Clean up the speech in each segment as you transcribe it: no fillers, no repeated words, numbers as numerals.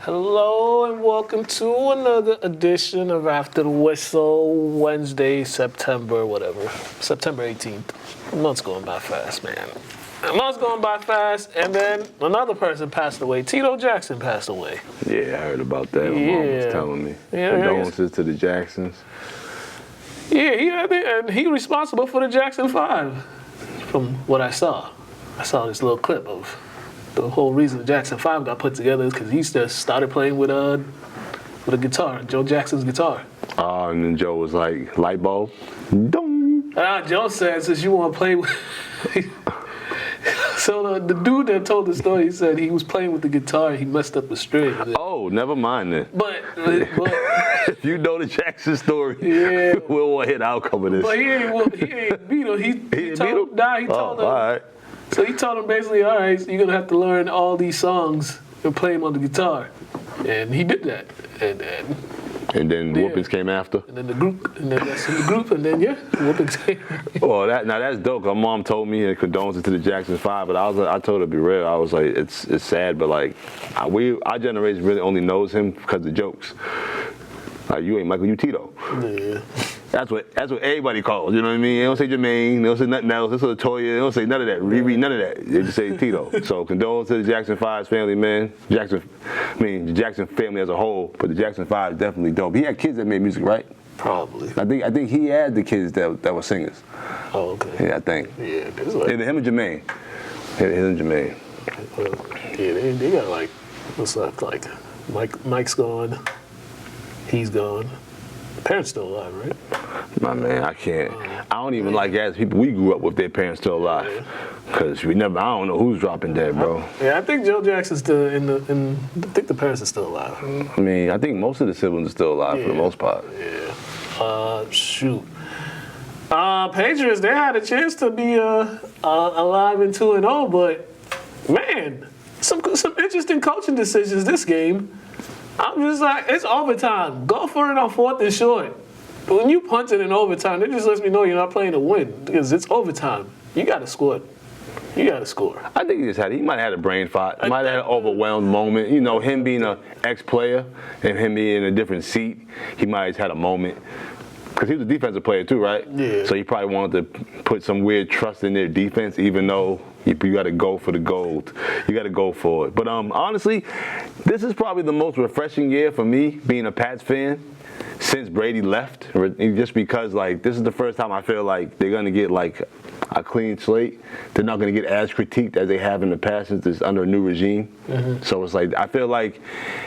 Hello and welcome to another edition of After the Whistle, Wednesday, September 18th. A month's going by fast, man. A month's going by fast, and then another person passed away. Tito Jackson passed away. Yeah, I heard about that. My mom was telling me. Yeah, condolences to the Jacksons. Yeah, and he responsible for the Jackson 5, from what I saw. I saw this little clip of the whole reason the Jackson 5 got put together is because he just started playing with a guitar, Joe Jackson's guitar. And then Joe was like, light bulb, dong. Joe said, since you want to play with... So the dude that told the story, he said he was playing with the guitar and he messed up the string. Oh, never mind then. But if you know the Jackson story, we'll hit the outcome of this. But he ain't beat him. He told him. Nah, he told him. All right. So he told him basically, all right, so you're going to have to learn all these songs and play them on the guitar. And he did that. And then whoopings came after? And then the group, and then that's in the group, and then, whoopings came. Well, that's dope. My mom told me and condolences to the Jackson 5, but I told her to be real. I was like, it's sad, but like, our generation really only knows him because of jokes. Like, you ain't Michael, you Tito. Yeah. That's what everybody calls, you know what I mean? They don't say Jermaine, they don't say nothing else, they say Latoya, they don't say none of that, Riri, none of that. They just say Tito. So condolences to the Jackson 5's family, man. The Jackson family as a whole, but the Jackson 5 is definitely dope. He had kids that made music, right? Probably. I think he had the kids that were singers. Oh, okay. Yeah, I think. Yeah, there's like... Him and Jermaine. Him and Jermaine. Yeah, they got like, what's up, like, Mike's gone, he's gone. Parents still alive, right? My man, I can't. I don't even like as people we grew up with their parents still alive, because I don't know who's dropping dead, bro. Yeah, I think Joe Jackson's still I think the parents are still alive. I mean, I think most of the siblings are still alive for the most part. Yeah. Shoot. Patriots, they had a chance to be alive and 2-0, but man, some interesting coaching decisions this game. I'm just like, it's overtime. Go for it on 4th and short. When you punt it in overtime, it just lets me know you're not playing to win because it's overtime. You got to score. You got to score. I think he might have had a brain fart. He might have had an overwhelmed moment. You know, him being an ex-player and him being in a different seat, he might have had a moment. Because he was a defensive player too, right? Yeah. So he probably wanted to put some weird trust in their defense, even though you got to go for the gold. You got to go for it. But honestly, this is probably the most refreshing year for me, being a Pats fan, since Brady left. Just because, like, this is the first time I feel like they're going to get, like, a clean slate. They're not going to get as critiqued as they have in the past since it's under a new regime. Mm-hmm. So it's like, I feel like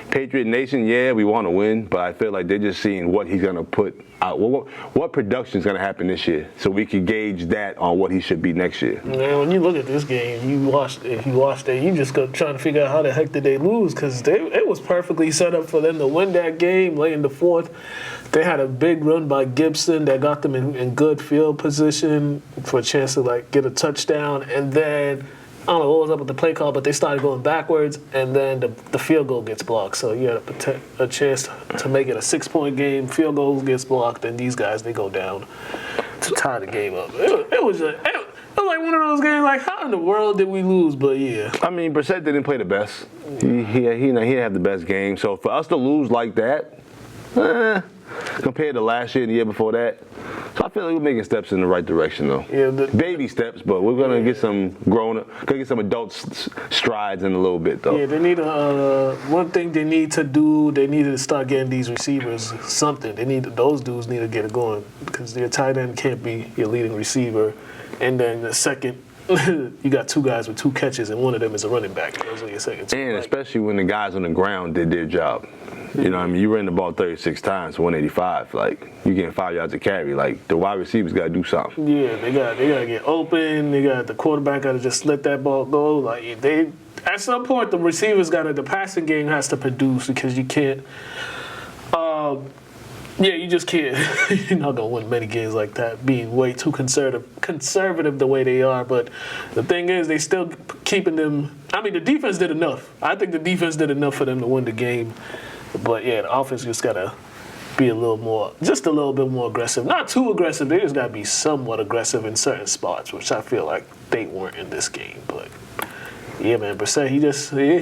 Patriot Nation, we want to win, but I feel like they're just seeing what he's going to put out. What production is going to happen this year, so we can gauge that on what he should be next year. Man, when you look at this game, if you watched it, you just go trying to figure out how the heck did they lose, because it was perfectly set up for them to win that game late in the 4th. They had a big run by Gibson that got them in good field position for a chance to like get a touchdown, and then I don't know what was up with the play call, but they started going backwards, and then the field goal gets blocked. So you had a chance to make it a 6-point game. Field goal gets blocked, and these guys, they go down to tie the game up. It was like one of those games, like, how in the world did we lose? But yeah. I mean, Barrett didn't play the best. He didn't have the best game. So for us to lose like that, compared to last year and the year before that, so I feel like we're making steps in the right direction, though. Yeah, baby steps, but we're gonna get some adult strides in a little bit, though. Yeah, they need one thing they need to do. They need to start getting these receivers something. Those dudes need to get it going, because their tight end can't be your leading receiver, and then the second. You got two guys with 2 catches, and one of them is a running back. Those are your second. And especially when the guys on the ground did their job. You know what I mean? You ran the ball 36 times, 185. Like, you getting 5 yards of carry. Like, the wide receivers got to do something. Yeah, they got to get open. The quarterback got to just let that ball go. Like, at some point, the receivers the passing game has to produce, because you can't. You just can't. You're not going to win many games like that, being way too conservative the way they are. But the thing is, they still keeping them. I mean, the defense did enough. I think the defense did enough for them to win the game. But, the offense just got to be just a little bit more aggressive. Not too aggressive. They just got to be somewhat aggressive in certain spots, which I feel like they weren't in this game. But Yeah, man. Brissett, he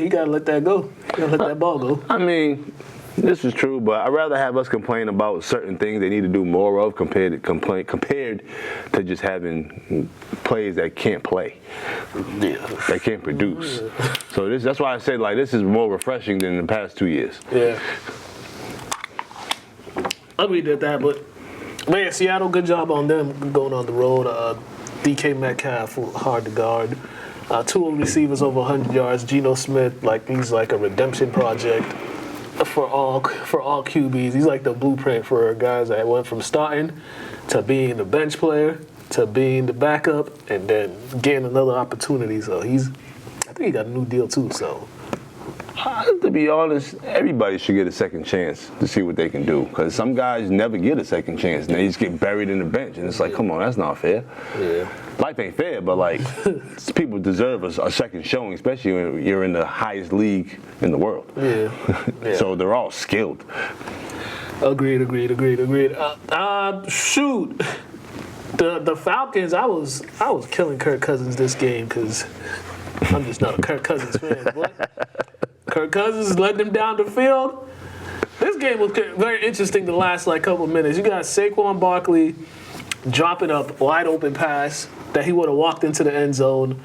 gotta let that go. He gotta let that ball go. I mean, this is true, but I'd rather have us complain about certain things they need to do more of compared to just having players that can't play, that can't produce. So that's why I said like this is more refreshing than the past 2 years. Yeah, I agree with that, but man, Seattle, good job on them going on the road. DK Metcalf, hard to guard. Two receivers over 100 yards. Geno Smith, he's like a redemption project for all QBs. He's like the blueprint for guys that went from starting to being the bench player to being the backup and then getting another opportunity. So I think he got a new deal too. So. To be honest, everybody should get a second chance to see what they can do. Because some guys never get a second chance, and they just get buried in the bench. And it's like, come on, that's not fair. Yeah. Life ain't fair, but people deserve a second showing, especially when you're in the highest league in the world. Yeah. So they're all skilled. Agreed. Shoot. The Falcons, I was killing Kirk Cousins this game because I'm just not a Kirk Cousins fan. But Kirk Cousins letting them down the field. This game was very interesting the last couple of minutes. You got Saquon Barkley dropping up wide open pass that he would have walked into the end zone.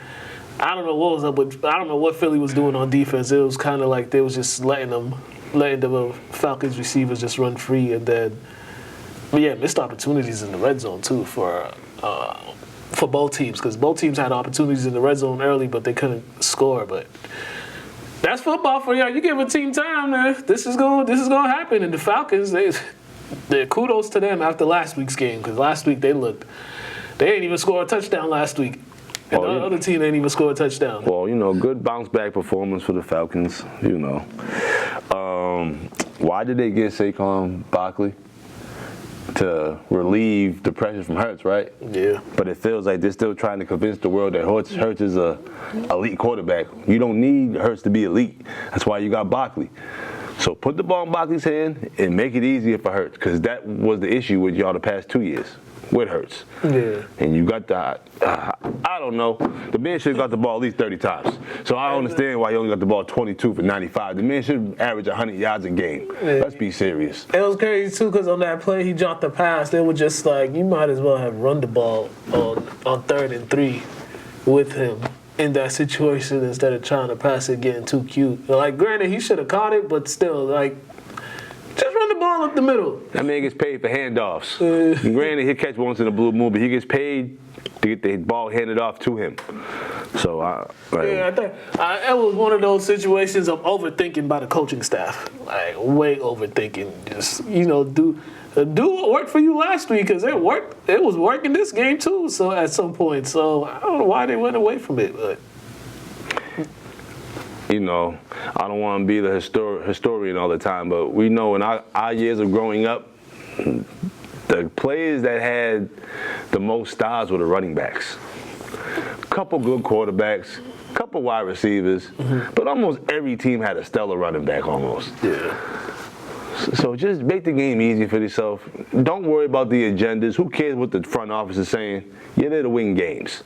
I don't know what was up with. I don't know what Philly was doing on defense. It was kind of like they was just letting the Falcons receivers just run free, and then missed opportunities in the red zone too for both teams because both teams had opportunities in the red zone early, but they couldn't score. But that's football for y'all. You give a team time, man. This is gonna happen. And the Falcons, they kudos to them after last week's game because last week they ain't even score a touchdown last week. And the other team ain't even score a touchdown. Well, good bounce back performance for the Falcons. Why did they get Saquon Barkley? To relieve the pressure from Hurts, right? Yeah. But it feels like they're still trying to convince the world that Hurts is a elite quarterback. You don't need Hurts to be elite. That's why you got Barkley. So put the ball in Barkley's hand and make it easier for Hurts, because that was the issue with y'all the past 2 years with Hurts. Yeah. And you got I don't know. The man should have got the ball at least 30 times. So I don't understand why he only got the ball 22 for 95. The man should average 100 yards a game. Yeah. Let's be serious. It was crazy, too, because on that play he dropped the pass. They were just like, you might as well have run the ball on 3rd and 3 with him in that situation instead of trying to pass it getting too cute. Granted, he should have caught it, but still, just run the ball up the middle. That man gets paid for handoffs. Granted, he'll catch once in a blue moon, but he gets paid to get the ball handed off to him. So, I think it was one of those situations of overthinking by the coaching staff. Way overthinking. Just, do what worked for you last week, because it worked. It was working this game, too, so at some point. So, I don't know why they went away from it, but... I don't want to be the historian all the time, but we know in our years of growing up, the players that had the most stars were the running backs. Couple good quarterbacks, couple wide receivers, but almost every team had a stellar running back almost. Yeah. So just make the game easy for yourself. Don't worry about the agendas. Who cares what the front office is saying? You're there to win games.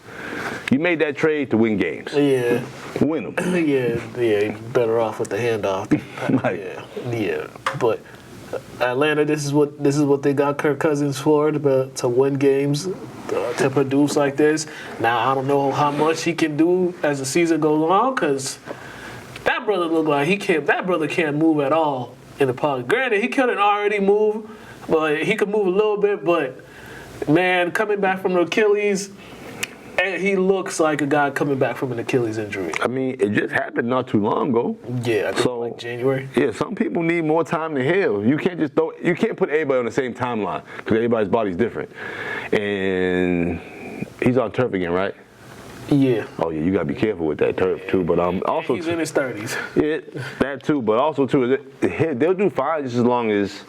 You made that trade to win games. Yeah. Win them. Yeah. Better off with the handoff. Yeah. But Atlanta, this is what they got Kirk Cousins for, to win games, to produce like this. Now I don't know how much he can do as the season goes on, because that brother look like he can't. That brother can't move at all in the pocket. Granted, he couldn't already move, but he could move a little bit. But man, coming back from the Achilles, and he looks like a guy coming back from an Achilles injury. I mean, it just happened not too long ago. Yeah, I think January. Yeah, some people need more time to heal. You can't just you can't put everybody on the same timeline, because everybody's body's different. And he's on turf again, right? Yeah. Oh yeah, you gotta be careful with that turf too. But also he's in his 30s. Yeah, that too. But also too, they'll do fine just as long as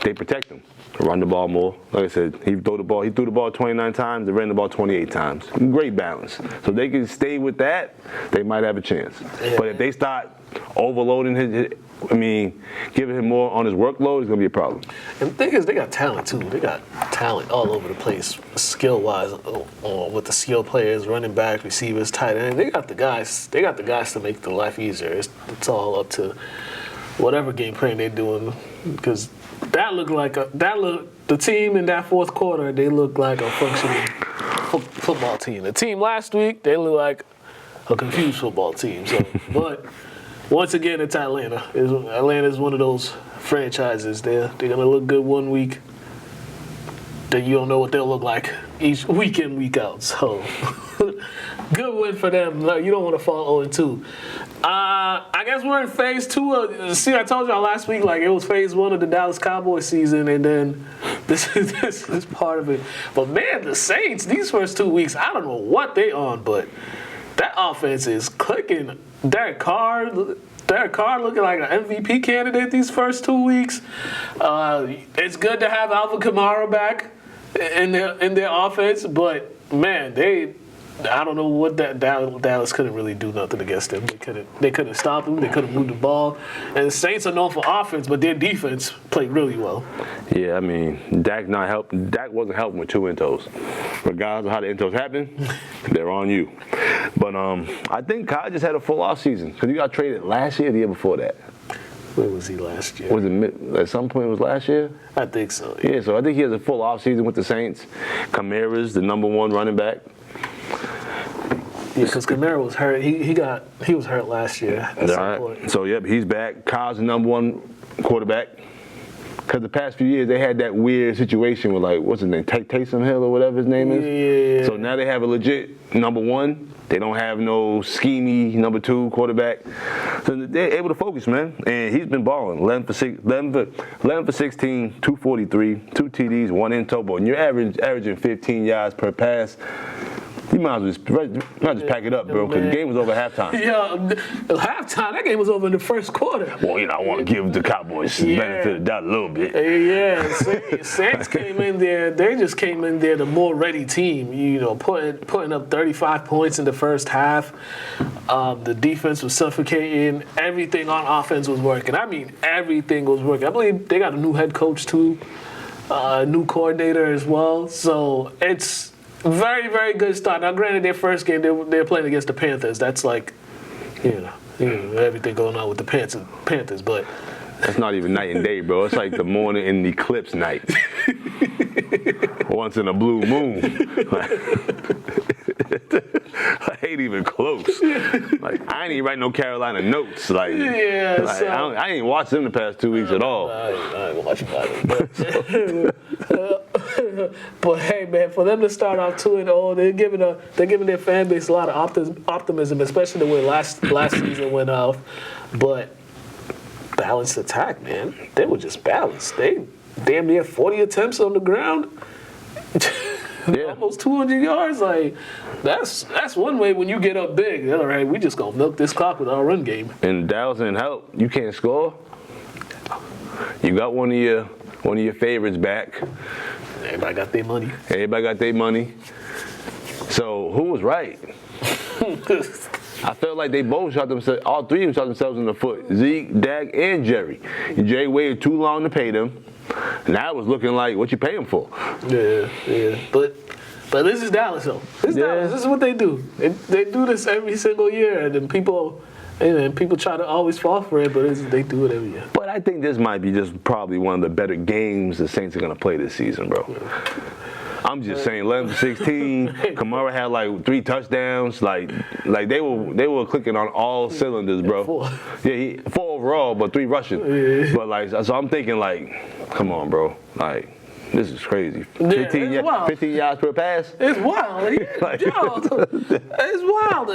they protect him. Run the ball more. Like I said, he threw the ball 29 times, they ran the ball 28 times. Great balance. So if they can stay with that, they might have a chance. Yeah. But if they start overloading I mean, giving him more on his workload is going to be a problem. And the thing is, they got talent too. They got talent all over the place, skill-wise, with the skill players, running back, receivers, tight end. They got the guys. They got the guys to make the life easier. It's all up to whatever game plan they're doing, because the team in that fourth quarter, they look like a functioning football team. The team last week, they look like a confused football team. So, but once again, it's Atlanta. Atlanta is one of those franchises. They're gonna look good one week, then you don't know what they'll look like each week in, week out. So, good win for them. You don't want to fall 0-2. I guess we're in phase 2. See, I told y'all last week, like, it was phase 1 of the Dallas Cowboys season, and then this is part of it. But man, the Saints, these first 2 weeks, I don't know what they on, but that offense is clicking. Derek Carr looking like an MVP candidate these first 2 weeks. It's good to have Alvin Kamara back in their offense, but man, I don't know what Dallas couldn't really do nothing against them. They couldn't stop them. They couldn't move the ball. And the Saints are known for offense, but their defense played really well. Yeah, I mean, Dak wasn't helping with 2 intos. Regardless of how the intos happen, they're on you. But I think Kyle just had a full off season because he got traded last year, the year before that. Where was he last year? Was it at some point? It was last year. I think so. Yeah, so I think he has a full off season with the Saints. Kamara's the number 1 running back. Yeah, because Kamara was hurt. He was hurt last year at some point. So, yep, he's back. Kyle's the number 1 quarterback. Because the past few years, they had that weird situation with, like, what's his name? Taysom Hill or whatever his name is. Yeah. So now they have a legit number 1. They don't have no schemy number 2 quarterback. So they're able to focus, man. And he's been balling. 11 for 16, 243, 2 TDs, 1 in total. And you're averaging 15 yards per pass. You might as well just pack it up, bro, because the game was over halftime. Yeah, halftime, that game was over in the first quarter. Well, I want to give the Cowboys the benefit of the doubt a little bit. Yeah, Saints came in there. They just came in there the more ready team, putting up 35 points in the first half. The defense was suffocating. Everything on offense was working. I mean, everything was working. I believe they got a new head coach, too, a new coordinator as well. So it's very, very good start. Now, granted, their first game, they're playing against the Panthers. That's like, everything going on with the Panthers. But that's not even night and day, bro. It's like the morning in the eclipse night. Once in a blue moon. I ain't even close. Like, I ain't even write no Carolina notes. Like, I ain't watched them the past 2 weeks at all. I ain't watching either. But hey, man, for them to start off 2-0, they're giving their fan base a lot of optimism, especially the way last season went off. But balanced attack, man. They were just balanced. They damn near 40 attempts on the ground. Almost 200 yards. Like, that's one way when you get up big. All right, we just gonna milk this clock with our run game. And Dallas didn't help. You can't score. You got one of your favorites back. Everybody got their money. So who was right? I felt like they both shot themselves. All 3 of them shot themselves in the foot. Zeke, Dak, and Jerry. Jerry waited too long to pay them. Now it was looking like what you pay them for. Yeah. But this is Dallas, though. Dallas. This is what they do. They do this every single year, and then people try to always fall for it, but they do it every year. But I think this might be just probably one of the better games the Saints are going to play this season, bro. I'm just saying, 11-16. Kamara had like 3 touchdowns. Like they were clicking on all cylinders, bro. 4. Yeah, 4 overall, but 3 rushing. Yeah. But so I'm thinking come on, bro. Like, this is crazy. 15 yards per pass. It's wild. It's wild.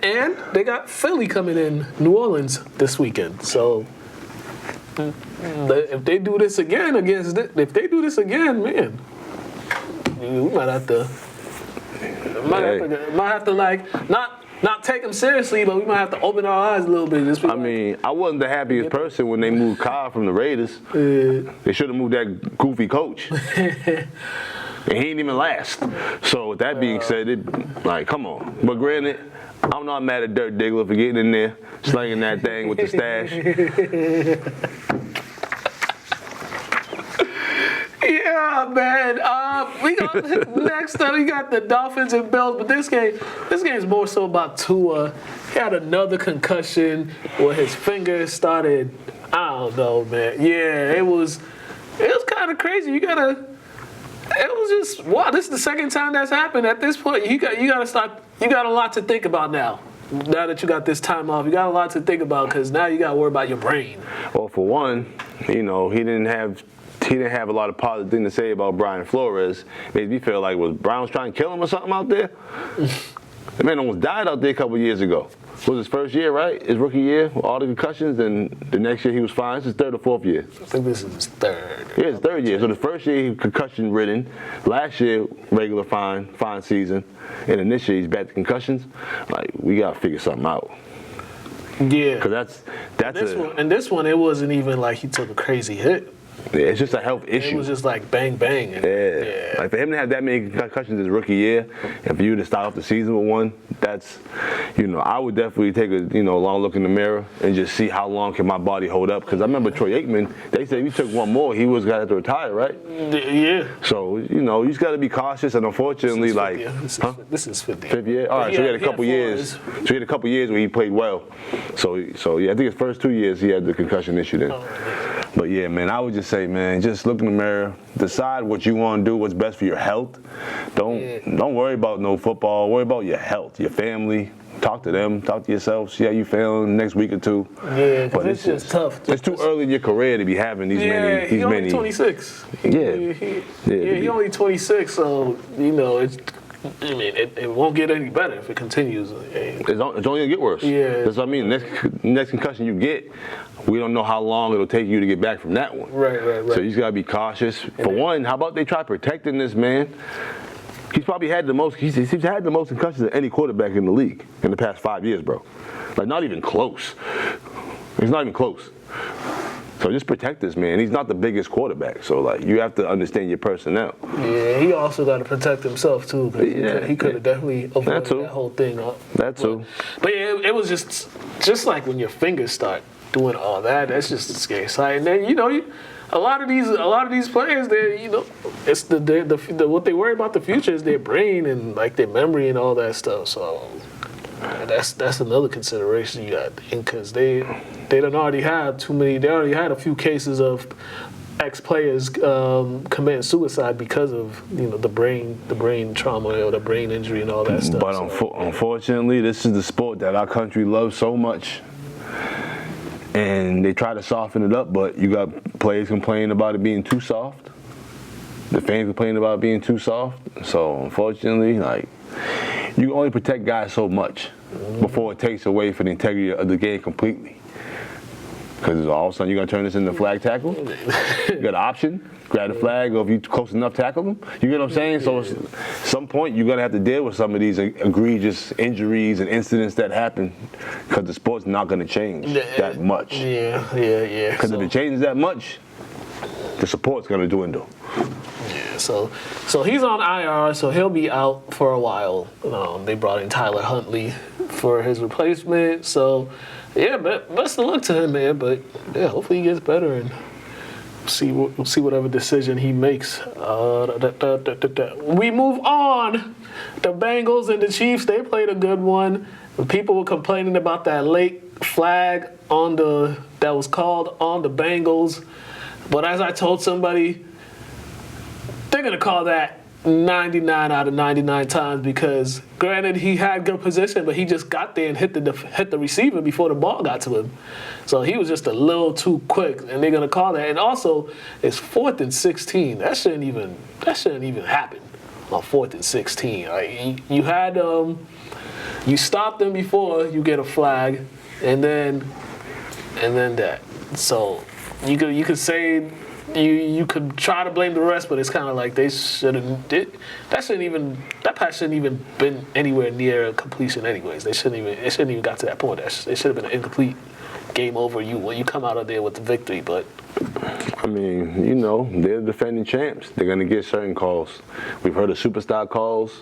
And they got Philly coming in New Orleans this weekend. So if they do this again, man, we might have to like not take them seriously, but we might have to open our eyes a little bit. I mean, I wasn't the happiest person when they moved Kyle from the Raiders. They should have moved that goofy coach. And he didn't even last. So with that being said, come on. But granted, I'm not mad at Dirk Diggler for getting in there, slinging that thing with the stash. Yeah, man. We got next up. We got the Dolphins and Bills, but this game is more so about Tua. He had another concussion where his fingers started. I don't know, man. Yeah, it was kind of crazy. It was just wow. This is the second time that's happened. At this point, you got to start. You got a lot to think about now. Now that you got this time off, you got a lot to think about because now you got to worry about your brain. Well, for one, he didn't have a lot of positive things to say about Brian Flores. Made me feel like was Browns trying to kill him or something out there. The man almost died out there a couple years ago. It was his first year, right? His rookie year, with all the concussions, and the next year he was fine. It's his third or fourth year. I think this is his third. Yeah, his third year. So the first year he was concussion-ridden. Last year, regular fine season. And then this year he's back to concussions. Like, we got to figure something out. Yeah. Because this one, it wasn't even like he took a crazy hit. Yeah, it's just a health issue. It was just like bang, bang. Yeah. Like for him to have that many concussions his rookie year, and for you to start off the season with one, that's, I would definitely take a, long look in the mirror and just see how long can my body hold up. Because I remember Troy Aikman, they said if he took one more, he was going to have to retire, right? Yeah. So, you just got to be cautious, and unfortunately, this is fifth year. Fifth year? All right, so he had a couple years. So he had a couple years where he played well. So yeah, I think his first 2 years he had the concussion issue then. But yeah, man, I would just say, man, just look in the mirror, decide what you want to do, what's best for your health. Don't worry about no football. Worry about your health, your family. Talk to them, talk to yourself, see how you feeling next week or two. Yeah, because it's just tough. It's too early in your career to be having these many. He's only 26. He's only 26, so it won't get any better if it continues. It's only gonna get worse. Yeah, that's what I mean. Next concussion you get, we don't know how long it'll take you to get back from that one. Right. So you just gotta be cautious. For one, how about they try protecting this man? He's probably had the most. He's had the most concussions of any quarterback in the league in the past 5 years, bro. Like not even close. He's not even close. So just protect this man. He's not the biggest quarterback, so like you have to understand your personnel. Yeah, he also got to protect himself too, because he could have definitely avoided that whole thing. That too. But yeah, it was just like when your fingers start doing all that. That's just a scary sight. And then a lot of these players, it's what they worry about the future is their brain and like their memory and all that stuff. So. That's another consideration you got, because they don't already have too many. They already had a few cases of ex-players committing suicide because of the brain trauma or the brain injury and all that stuff. But unfortunately, this is the sport that our country loves so much, and they try to soften it up. But you got players complaining about it being too soft. The fans complaining about it being too soft. So unfortunately, you can only protect guys so much before it takes away from the integrity of the game completely. Because all of a sudden you're going to turn this into flag tackle. You got an option, grab the flag, or if you close enough, tackle them. You get what I'm saying? So at some point you're going to have to deal with some of these egregious injuries and incidents that happen, because the sport's not going to change that much. Yeah. Because if it changes that much, the support's going to dwindle. Yeah, so he's on IR, so he'll be out for a while. They brought in Tyler Huntley for his replacement. So, yeah, best of luck to him, man. But yeah, hopefully he gets better and we'll see whatever decision he makes. We move on. The Bengals and the Chiefs, they played a good one. People were complaining about that late flag that was called on the Bengals. But as I told somebody, they're going to call that 99 out of 99 times, because granted he had good position, but he just got there and hit the receiver before the ball got to him. So he was just a little too quick, and they're going to call that. And also, it's 4th and 16. That shouldn't even happen on 4th and 16. Like, you had you stopped them before you get a flag, and then that. So you could say. You could try to blame the rest, but it's kind of like that pass shouldn't even been anywhere near completion anyways. It shouldn't even got to that point. It should have been an incomplete game over when you come out of there with the victory. But I mean, they're defending champs. They're gonna get certain calls. We've heard of superstar calls.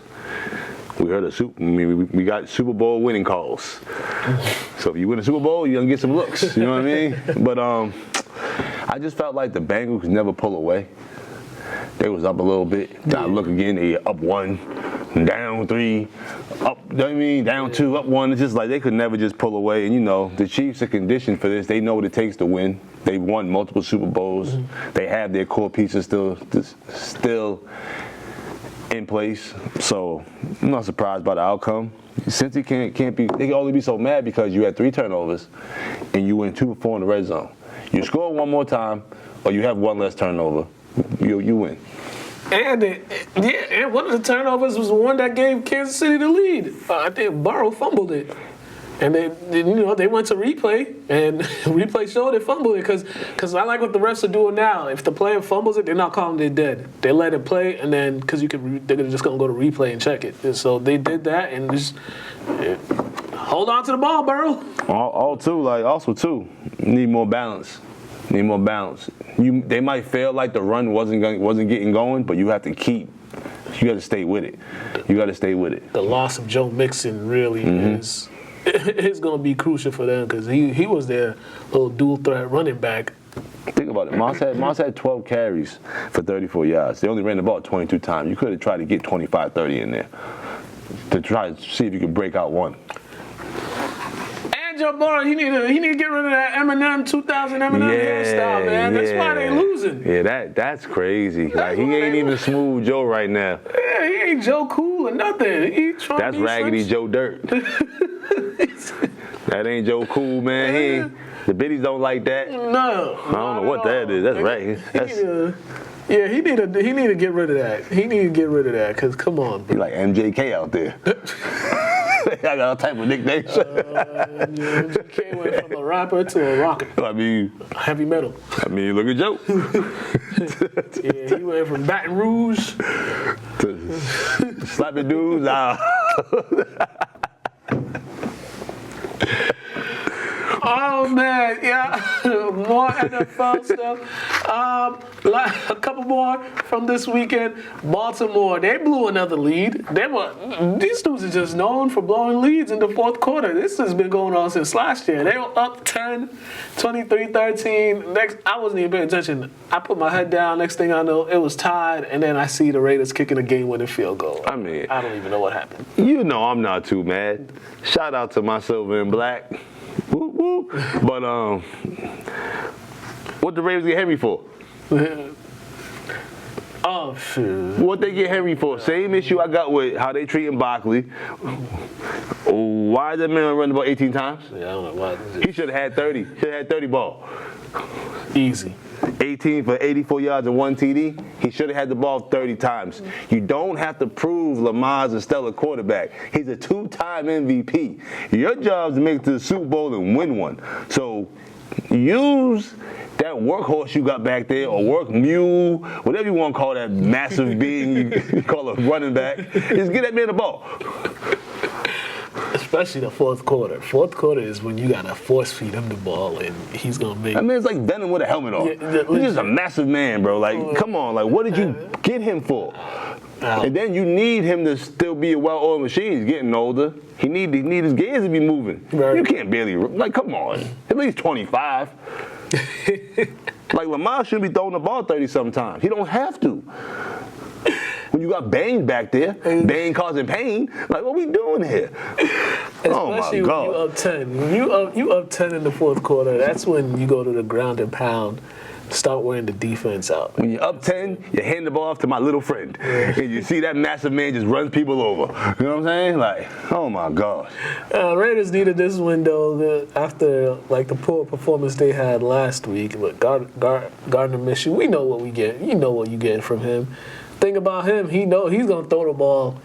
we heard we got Super Bowl winning calls. So if you win a Super Bowl, you're gonna get some looks. You know what I mean? But I just felt like the Bengals could never pull away. They was up a little bit. Now look again, they up 1, down 3, up. You know what I mean? Down 2, up 1. It's just like they could never just pull away. And you know, the Chiefs are conditioned for this. They know what it takes to win. They've won multiple Super Bowls. They have their core pieces still in place. So I'm not surprised by the outcome. Since he can't be, they can only be so mad because you had 3 turnovers and you went 2 for 4 in the red zone. You score one more time, or you have 1 less turnover. You win. And and one of the turnovers was the one that gave Kansas City the lead. I think Barrett fumbled it. And they went to replay, and replay showed they fumbled it because I like what the refs are doing now. If the player fumbles it, they're not calling it dead. They let it play, and then because they're just gonna go to replay and check it. And so they did that, and just hold on to the ball, Burrow. Also too, need more balance. Need more balance. They might feel like the run wasn't getting going, but you have to you got to stay with it. You got to stay with it. The loss of Joe Mixon really is going to be crucial for them because he was their little dual threat running back. Think about it. Moss had 12 carries for 34 yards. They only ran the ball 22 times. You could have tried to get 25, 30 in there to try to see if you could break out one. Joe Burrow, he need to get rid of that Eminem 2000 hairstyle, man. That's why they losing. Yeah, that's crazy. Like he ain't even smooth Joe right now. Yeah, he ain't Joe Cool or nothing. That's Raggedy Joe Dirt. That ain't Joe Cool, man. The biddies don't like that. No. I don't know what that is. That's right. He need to get rid of that. He need to get rid of that because come on, bro. He like MJK out there. I got all type of nicknames. MJK went from a rapper to a rocker. I mean, heavy metal. I mean, look at Joe. He went from Baton Rouge to slapping dudes. Oh man, yeah, more NFL stuff. A couple more from this weekend. Baltimore, they blew another lead. These dudes are just known for blowing leads in the fourth quarter. This has been going on since last year. They were up 10, 23-13. I wasn't even paying attention. I put my head down. Next thing I know, it was tied, and then I see the Raiders kicking a game-winning field goal. I mean, I don't even know what happened. You know I'm not too mad. Shout out to my silver and black. Woo, woo. But what the Ravens get Henry for? Oh shoot! What they get Henry for? Same issue I got with how they treating Barkley. Why is that man running the ball 18 times? Yeah, I don't know why. He should have had 30. Should have had 30 ball. Easy. 18 for 84 yards and 1 TD. He should have had the ball 30 times. You don't have to prove Lamar's a stellar quarterback. He's a 2-time MVP. Your job is to make it to the Super Bowl and win one. So use that workhorse you got back there, or work mule, whatever you want to call that massive being you call a running back. Just get that man the ball. Especially the fourth quarter. Fourth quarter is when you gotta force feed him the ball, and he's gonna make. I mean, it's like Venom with a helmet on. He's just a massive man, bro. Like, come on, like, what did you get him for? And then you need him to still be a well-oiled machine. He's getting older. He need his gears to be moving. Right. You can't barely like. Come on, at least 25. Like Lamar shouldn't be throwing the ball 30 sometimes. He don't have to. When you got Bane back there, Bane causing pain, like what we doing here? Especially when you up 10. When you up 10 in the fourth quarter, that's when you go to the ground and pound. Start wearing the defense out. When you're up 10, you hand the ball off to my little friend. Yeah. And you see that massive man just runs people over. You know what I'm saying? Like, oh my God. Raiders needed this window after like the poor performance they had last week. But Gardner Minshew, we know what we get. You know what you get from him. Thing about him, he's going to throw the ball.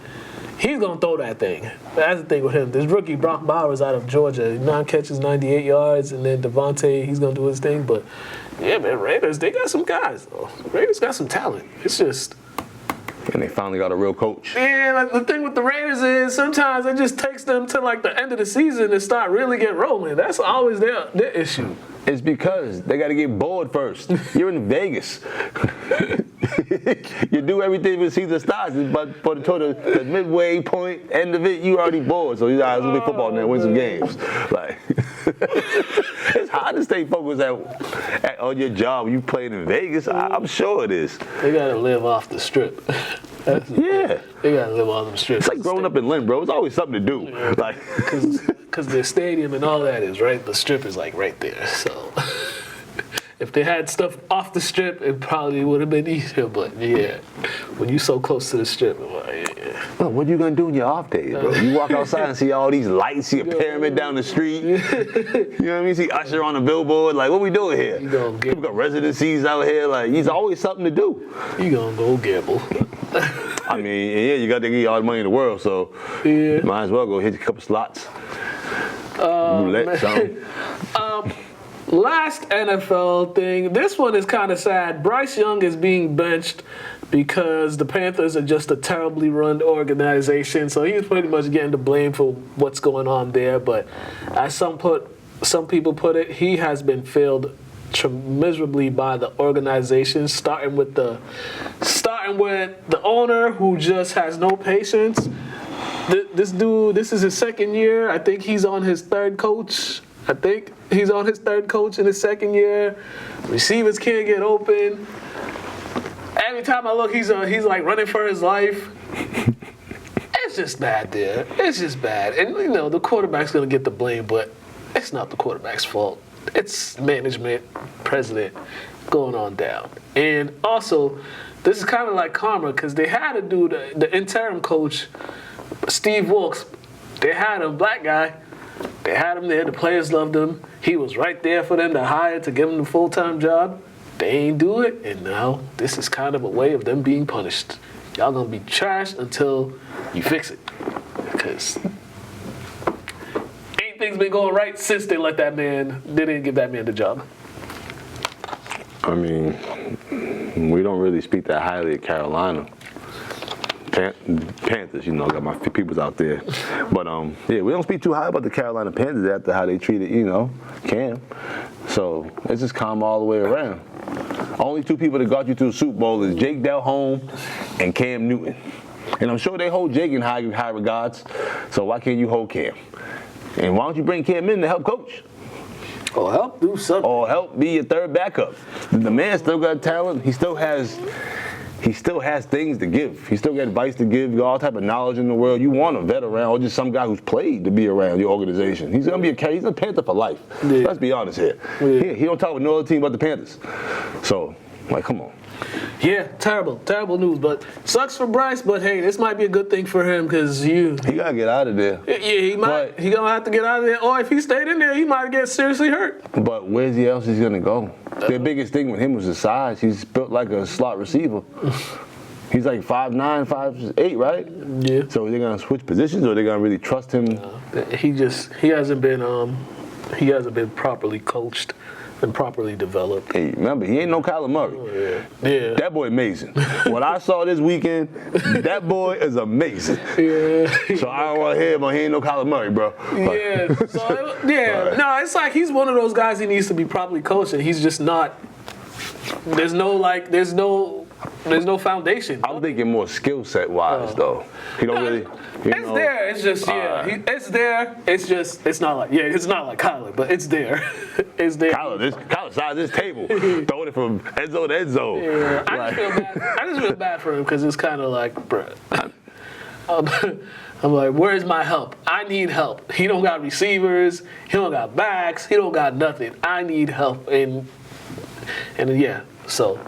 He's going to throw that thing. That's the thing with him. This rookie, Brock Bowers out of Georgia, 9 catches, 98 yards, and then Devontae, he's going to do his thing. But, yeah, man, Raiders, they got some guys, though. Raiders got some talent. It's just... And they finally got a real coach. Yeah, like the thing with the Raiders is sometimes it just takes them to, like, the end of the season to start really get rolling. That's always their issue. It's because they got to get bored first. You're in Vegas. You do everything with season starts, but toward the midway point, end of it, you already bored. So you're like, let's play football now, win some games. Like, it's hard to stay focused on your job when you playing in Vegas. I'm sure it is. They gotta live off the strip. Yeah. They gotta live off the strip. It's like growing up in Lynn, bro. It's always something to do. Yeah. Like, because their stadium and all that is right. The strip is like right there. So if they had stuff off the strip, it probably would have been easier. But yeah, when you so close to the strip, I'm like, yeah. well, what are you gonna do in your off days, bro? You walk outside and see all these lights, see a pyramid down the street. You know what I mean? See Usher on the billboard. Like, what we doing here? People got residencies out here. Like, there's always something to do. You gonna go gamble? I mean, yeah, you got to get all the money in the world, so Yeah. might as well go hit a couple slots. Roulette, something. Last NFL thing. This one is kind of sad. Bryce Young is being benched because the Panthers are just a terribly run organization. So he's pretty much getting the blame for what's going on there. But as some people put it, he has been failed miserably by the organization, starting with the owner who just has no patience. This dude, this is his second year. I think he's on his third coach. In his second year. Receivers can't get open. Every time I look, he's like running for his life. It's just bad there. It's just bad. And you know, the quarterback's gonna get the blame, but it's not the quarterback's fault. It's management, president, going on down. And also, this is kind of like karma because they had to do the interim coach, Steve Wilkes. They had a black guy. They had him there. The players loved him. He was right there for them to hire to give him the full-time job. They ain't do it, and now this is kind of a way of them being punished. Y'all gonna be trashed until you fix it, because ain't things been going right since they didn't give that man the job. I mean, we don't really speak that highly of Carolina. Panthers, you know, got my peoples out there. But, yeah, we don't speak too high about the Carolina Panthers after how they treated, you know, Cam. So it's just calm all the way around. Only two people that got you to the Super Bowl is Jake Delhomme and Cam Newton. And I'm sure they hold Jake in high regards, so why can't you hold Cam? And why don't you bring Cam in to help coach? Or help do something. Or help be your third backup. The man still got talent. He still has things to give. He still got advice to give, all type of knowledge in the world. You want a vet around, or just some guy who's played to be around your organization. He's he's a Panther for life. Yeah. Let's be honest here. Yeah. He don't talk with no other team but the Panthers. So, like, come on. Yeah, terrible news. But sucks for Bryce. But hey, this might be a good thing for him because he gotta get out of there. Yeah, he might. He gonna have to get out of there. Or if he stayed in there, he might get seriously hurt. But where's else he's gonna go? Their biggest thing with him was his size. He's built like a slot receiver. He's like 5'9", 5'8", right? Yeah. So are they gonna switch positions, or are they gonna really trust him? He hasn't been properly coached and properly developed. Hey, remember, he ain't no Kyler Murray. Oh, yeah. That boy amazing. What I saw this weekend, that boy is amazing. Yeah. So I don't want to hear about he ain't no Kyler Murray, bro. Yeah. So, yeah. Right. No, it's like he's one of those guys he needs to be properly coached, and he's just not. There's no foundation. I'm thinking more skill set wise though. He don't really. It's there. It's just it's there. It's just it's not like it's not like Kyler, but it's there. It's there. Kyler size this table, throwing it from end zone to end zone. Yeah. I just feel bad for him because it's kind of like, bruh. I'm like, where's my help? I need help. He don't got receivers. He don't got backs. He don't got nothing. I need help. And yeah, so.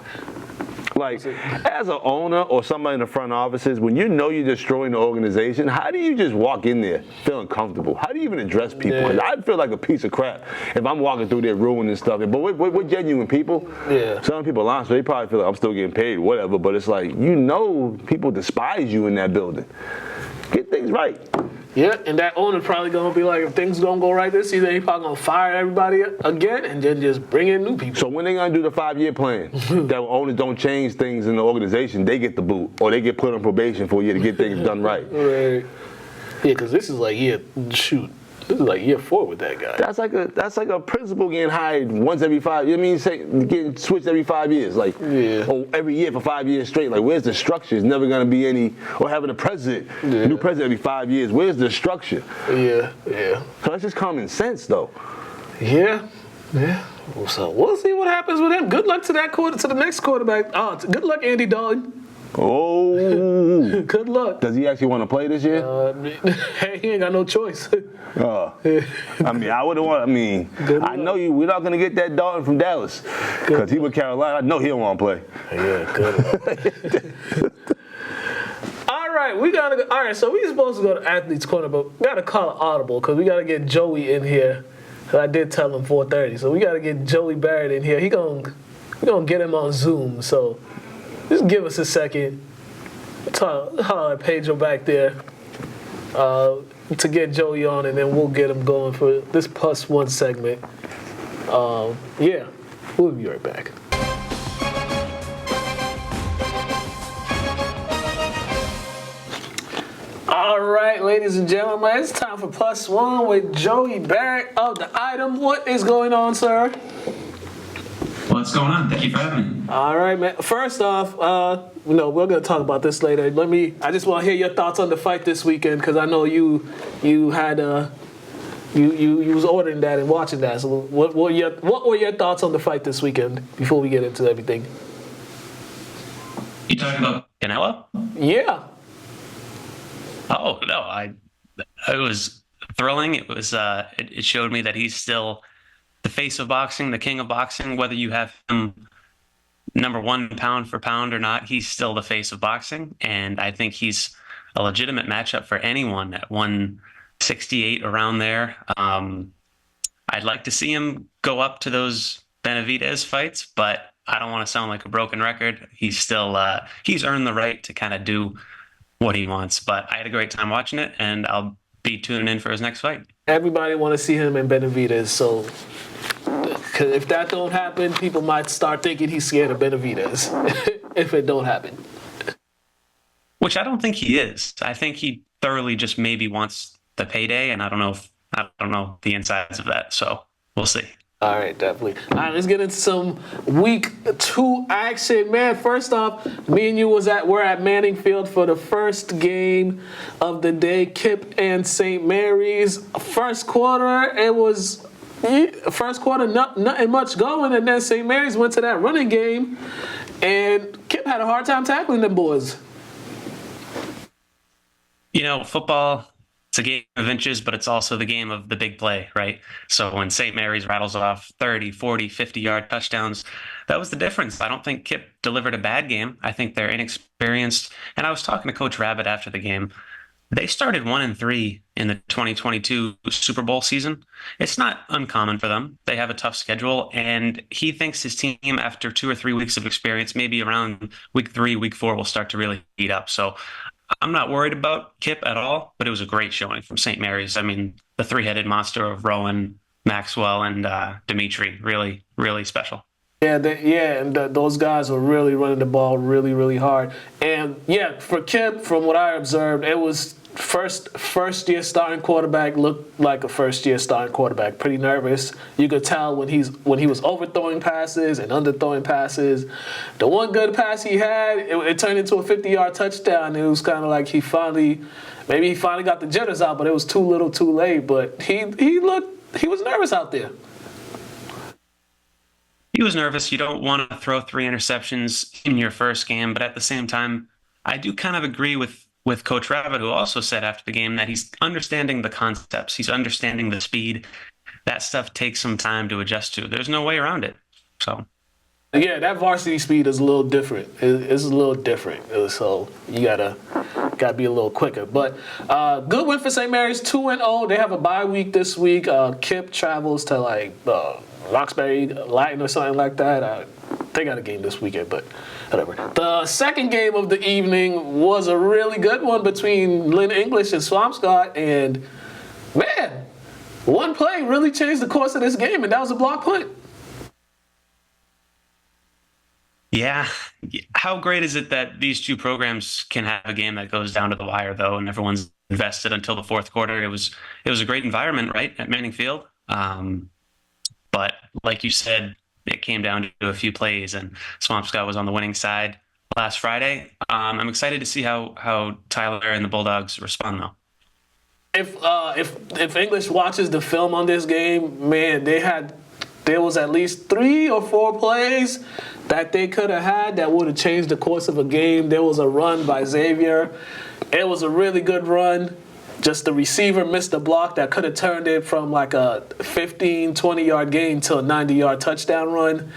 Like, as an owner or somebody in the front offices, when you know you're destroying the organization, how do you just walk in there feeling comfortable? How do you even address people? Because I'd feel like a piece of crap if I'm walking through there ruining stuff. But we're genuine people. Yeah. Some people are, so they probably feel like I'm still getting paid, whatever. But it's like, you know, people despise you in that building. Get things right. Yeah, and that owner's probably going to be like, if things don't go right this season, he's probably going to fire everybody again and then just bring in new people. So when they going to do the 5-year plan, that owners don't change things in the organization, they get the boot, or they get put on probation for a year to get things done right. Right. Yeah, because this is like, This is like year 4 with that guy. That's like a principal getting hired once every 5 years. I mean, say getting switched every 5 years, like or every year for 5 years straight. Like, where's the structure? It's never gonna be any. Or having a president, new president every 5 years. Where's the structure? Yeah. So that's just common sense, though. Yeah. So we'll see what happens with him. Good luck to the next quarterback. Good luck, Andy Dalton. Oh. Good luck. Does he actually want to play this year? Hey, he ain't got no choice. I mean, I wouldn't want. I mean, I know you. We're not gonna get that Dalton from Dallas because he with Carolina. I know he don't want to play. Yeah, good. All right, we gotta go. All right, so we supposed to go to athletes corner, but we gotta call an audible because we gotta get Joey in here. I did tell him 4:30, so we gotta get Joey Barrett in here. We gonna get him on Zoom. So just give us a second. Holler at Pedro back there to get Joey on, and then we'll get him going for this +1 segment. Yeah, we'll be right back. All right, ladies and gentlemen, it's time for +1 with Joey Barrett of The Item. What is going on, sir? What's going on? Thank you for having me. All right, man. First off, we're going to talk about this later. I just want to hear your thoughts on the fight this weekend because I know you had you was ordering that and watching that. So what were your thoughts on the fight this weekend before we get into everything? You talking about Canelo? Yeah. Oh no, it was thrilling. It was it showed me that he's still the face of boxing, the king of boxing. Whether you have him number 1 pound for pound or not, he's still the face of boxing, and I think he's a legitimate matchup for anyone at 168 around there. I'd like to see him go up to those Benavidez fights, but I don't want to sound like a broken record. He's still he's earned the right to kind of do what he wants, but I had a great time watching it, and I'll be tuning in for his next fight. Everybody want to see him in Benavidez, so cause if that don't happen, people might start thinking he's scared of Benavidez if it don't happen. Which I don't think he is. I think he thoroughly just maybe wants the payday, and I don't know the insides of that, so we'll see. All right, definitely. All right, let's get into some week 2 action. Man, first off, me and you we're at Manning Field for the first game of the day, Kip and St. Mary's. First quarter, nothing much going, and then St. Mary's went to that running game, and Kip had a hard time tackling them boys. Football, it's a game of inches, but it's also the game of the big play, right? So when St. Mary's rattles off 30, 40, 50-yard touchdowns, that was the difference. I don't think Kip delivered a bad game. I think they're inexperienced. And I was talking to Coach Rabbit after the game. They started 1-3 in the 2022 Super Bowl season. It's not uncommon for them. They have a tough schedule, and he thinks his team, after 2 or 3 weeks of experience, maybe around week 3, week 4, will start to really heat up. So I'm not worried about Kip at all, but it was a great showing from St. Mary's. I mean, the 3-headed monster of Rowan, Maxwell, and Dimitri, really, really special. Those guys were really running the ball really, really hard. And yeah, for Kip, from what I observed, it was first year starting quarterback, looked like a first year starting quarterback. Pretty nervous. You could tell when he was overthrowing passes and underthrowing passes. The one good pass he had, it turned into a 50-yard touchdown. It was kind of like he finally got the jitters out, but it was too little, too late. But he was nervous out there. He was nervous. You don't want to throw 3 interceptions in your first game, but at the same time, I do kind of agree with Coach Rabbit, who also said after the game that he's understanding the concepts. He's understanding the speed. That stuff takes some time to adjust to. There's no way around it. So, yeah, that varsity speed is a little different. It's a little different. So you gotta be a little quicker. But good win for St. Mary's, 2-0. They have a bye week this week. Kip travels to Roxbury, Latin or something like that. They got a game this weekend, but whatever. The second game of the evening was a really good one between Lynn English and Swampscott, and man, one play really changed the course of this game, and that was a block punt. Yeah. How great is it that these two programs can have a game that goes down to the wire, though, and everyone's invested until the fourth quarter. It was a great environment, right, at Manning Field. But like you said, it came down to a few plays, and Swampscott was on the winning side last Friday. I'm excited to see how Tyler and the Bulldogs respond, though. If English watches the film on this game, man, there was at least 3 or 4 plays that they could have had that would have changed the course of a game. There was a run by Xavier. It was a really good run. Just the receiver missed a block that could have turned it from like a 15, 20-yard gain to a 90-yard touchdown run.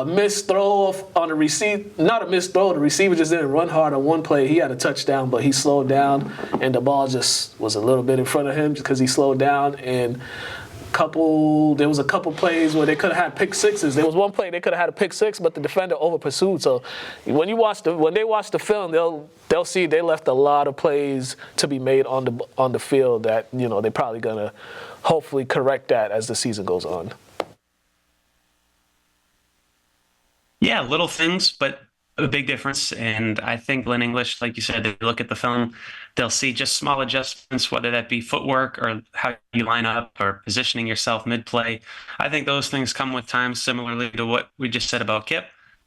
Missed throw on the receiver. Not a missed throw. The receiver just didn't run hard on one play. He had a touchdown, but he slowed down, and the ball just was a little bit in front of him because he slowed down. And there was a couple plays where they could have had pick sixes. There was one play they could have had a pick six, but the defender over pursued. So when they watch the film, they'll see they left a lot of plays to be made on the field that they're probably gonna hopefully correct that as the season goes on. Yeah, little things, but a big difference. And I think Glenn English, like you said, they look at the film, they'll see just small adjustments, whether that be footwork or how you line up or positioning yourself mid-play. I think those things come with time, similarly to what we just said about Kip.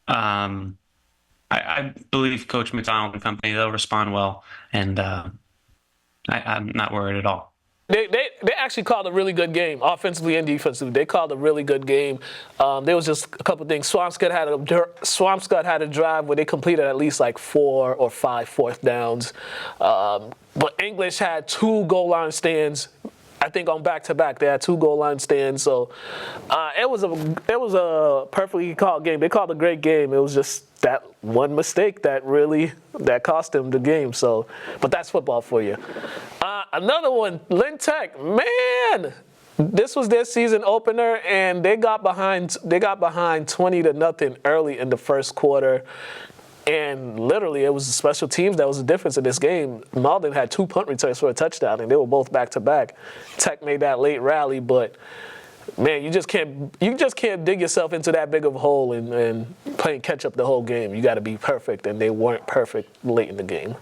I believe Coach McDonald and company, they'll respond well, and I'm not worried at all. They actually called a really good game, offensively and defensively. They called a really good game. There was just a couple things. Swampscott had a drive where they completed at least like 4 or 5 fourth downs. But English had 2 goal line stands. I think on back-to-back they had 2 goal line stands. So it was a perfectly called game. They called a great game. It was just that one mistake that cost them the game. So, but that's football for you. Another one, Lynn Tech. Man, this was their season opener, and they got behind 20-0 early in the first quarter. And literally, it was the special teams that was the difference in this game. Malden had 2 punt returns for a touchdown, and they were both back-to-back. Tech made that late rally, but man, you just can't dig yourself into that big of a hole and playing catch up the whole game. You got to be perfect, and they weren't perfect late in the game.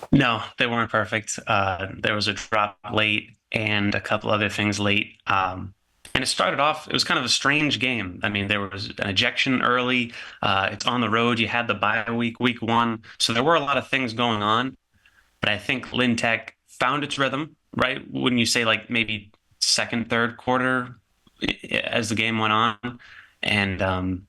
No, they weren't perfect. There was a drop late and a couple other things late. And it started off, it was kind of a strange game. I mean, there was an ejection early. It's on the road. You had the bye week 1. So there were a lot of things going on. But I think Lynn Tech found its rhythm, right? Wouldn't you say like maybe second, third quarter as the game went on? And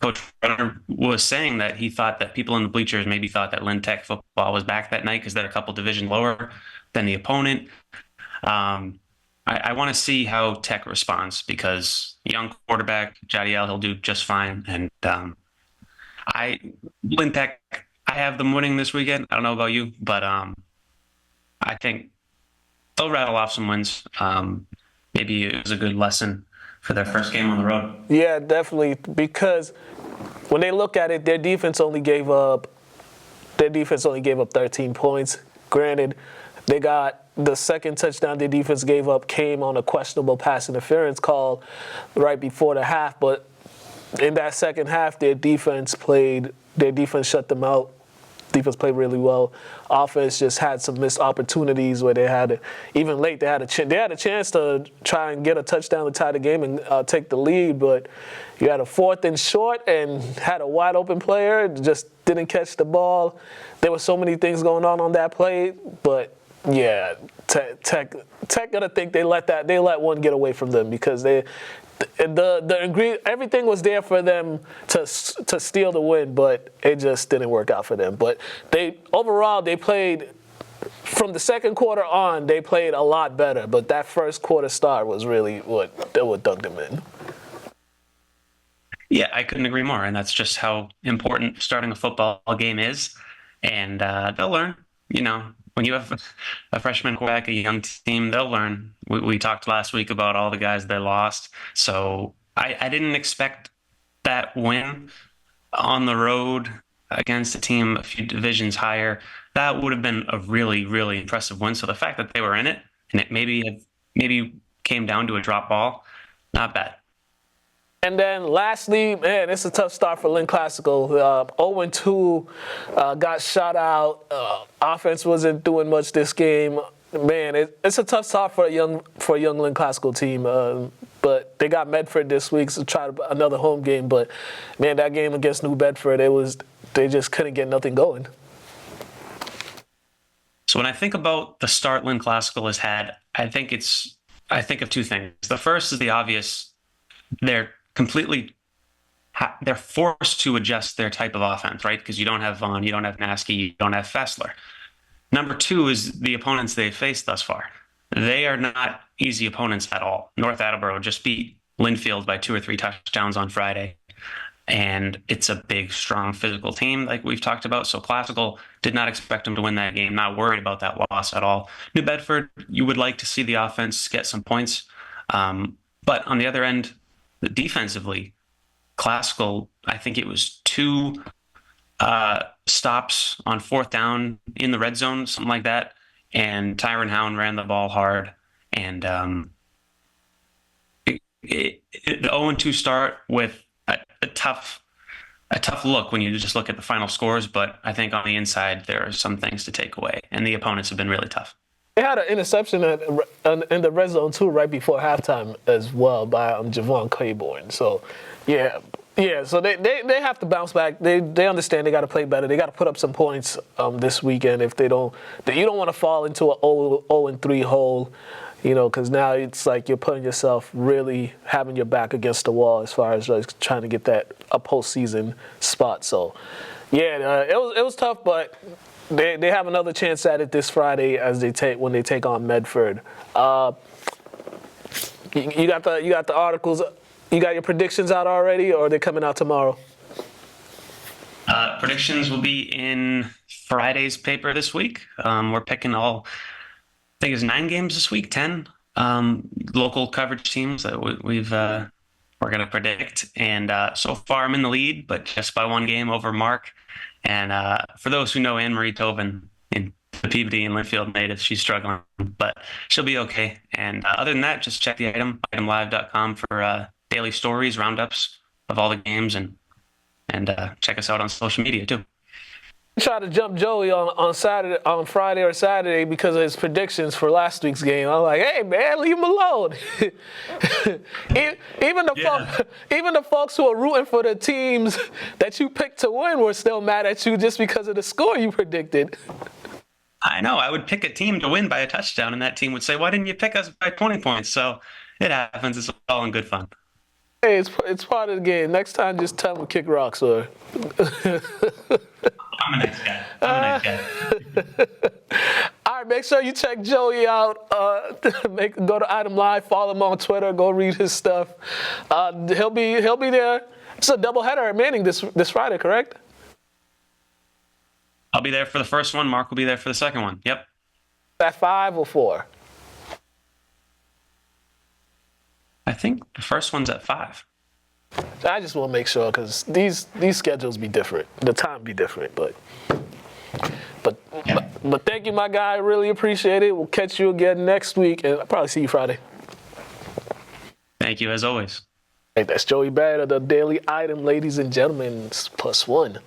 Coach Runner was saying that he thought that people in the bleachers maybe thought that Lynn Tech football was back that night because they're a couple division lower than the opponent. I want to see how Tech responds because young quarterback, Jadiel, he'll do just fine. And Lynn Tech, I have them winning this weekend. I don't know about you, but I think they'll rattle off some wins. Maybe it was a good lesson for their first game on the road. Yeah, definitely, because when they look at it, their defense only gave up 13 points. Granted, they got the second touchdown their defense gave up came on a questionable pass interference call right before the half, but in that second half, their defense shut them out. Defense played really well. Offense just had some missed opportunities where they had a chance to try and get a touchdown to tie the game and take the lead, but you had a 4th and short and had a wide open player, just didn't catch the ball. There were so many things going on that play, but yeah, Tech gotta think they let one get away from them because everything was there for them to steal the win, but it just didn't work out for them. But overall they played from the second quarter on. They played a lot better, but that first quarter start was really what dug them in. Yeah, I couldn't agree more, and that's just how important starting a football game is. And they'll learn. When you have a freshman quarterback, a young team, they'll learn. We talked last week about all the guys they lost. So I didn't expect that win on the road against a team a few divisions higher. That would have been a really, really impressive win. So the fact that they were in it and it maybe came down to a drop ball, not bad. And then lastly, man, it's a tough start for Lynn Classical. 0-2, got shot out. Offense wasn't doing much this game. Man, it's a tough start for a young Lynn Classical team. But they got Medford this week, so try another home game. But man, that game against New Bedford, they just couldn't get nothing going. So when I think about the start Lynn Classical has had, I think of two things. The first is the obvious. They're forced to adjust their type of offense, right? Because you don't have Vaughn, you don't have Naskey, you don't have Fessler. Number two is the opponents they've faced thus far. They are not easy opponents at all. North Attleboro just beat Linfield by 2 or 3 touchdowns on Friday. And it's a big, strong, physical team like we've talked about. So Classical did not expect them to win that game, not worried about that loss at all. New Bedford, you would like to see the offense get some points. But on the other end, defensively, Classical, I think it was 2 stops on 4th down in the red zone, something like that. And Tyron Hound ran the ball hard. And the 0-2 start with a tough look when you just look at the final scores. But I think on the inside, there are some things to take away. And the opponents have been really tough. They had an interception in the red zone, too, right before halftime as well by Javon Claiborne. So, yeah, so they have to bounce back. They understand they got to play better. They got to put up some points this weekend. If they don't, you don't want to fall into an 0-3 hole, because now it's like you're putting yourself really having your back against the wall as far as like trying to get a postseason spot. So, yeah, it was tough, but they have another chance at it this Friday when they take on Medford. You got the articles. You got your predictions out already, or are they coming out tomorrow? Predictions will be in Friday's paper this week. We're picking I think it's 9 games this week, 10 local coverage teams that we're going to predict. And so far I'm in the lead, but just by 1 game over Mark. And for those who know Anne-Marie Tobin, in the Peabody and Linfield native, she's struggling, but she'll be okay. And other than that, just check the itemlive.com for daily stories, roundups of all the games, and check us out on social media too. Try to jump Joey on Friday or Saturday because of his predictions for last week's game. I'm like, hey man, leave him alone. even the folks who are rooting for the teams that you picked to win were still mad at you just because of the score you predicted. I know. I would pick a team to win by a touchdown, and that team would say, "Why didn't you pick us by 20 points?" So it happens. It's all in good fun. Hey, it's part of the game. Next time, just tell them to kick rocks or. I'm a nice guy. All right, make sure you check Joey out. Go to Item Live, follow him on Twitter, go read his stuff. He'll be there. It's a doubleheader at Manning this Friday, correct? I'll be there for the first one. Mark will be there for the second one. Yep. At 5 or 4? I think the first one's at 5. I just want to make sure because these schedules be different. The time be different, but thank you, my guy. I really appreciate it. We'll catch you again next week, and I'll probably see you Friday. Thank you, as always. Hey, that's Joey Barrett of the Daily Item, ladies and gentlemen. It's +1.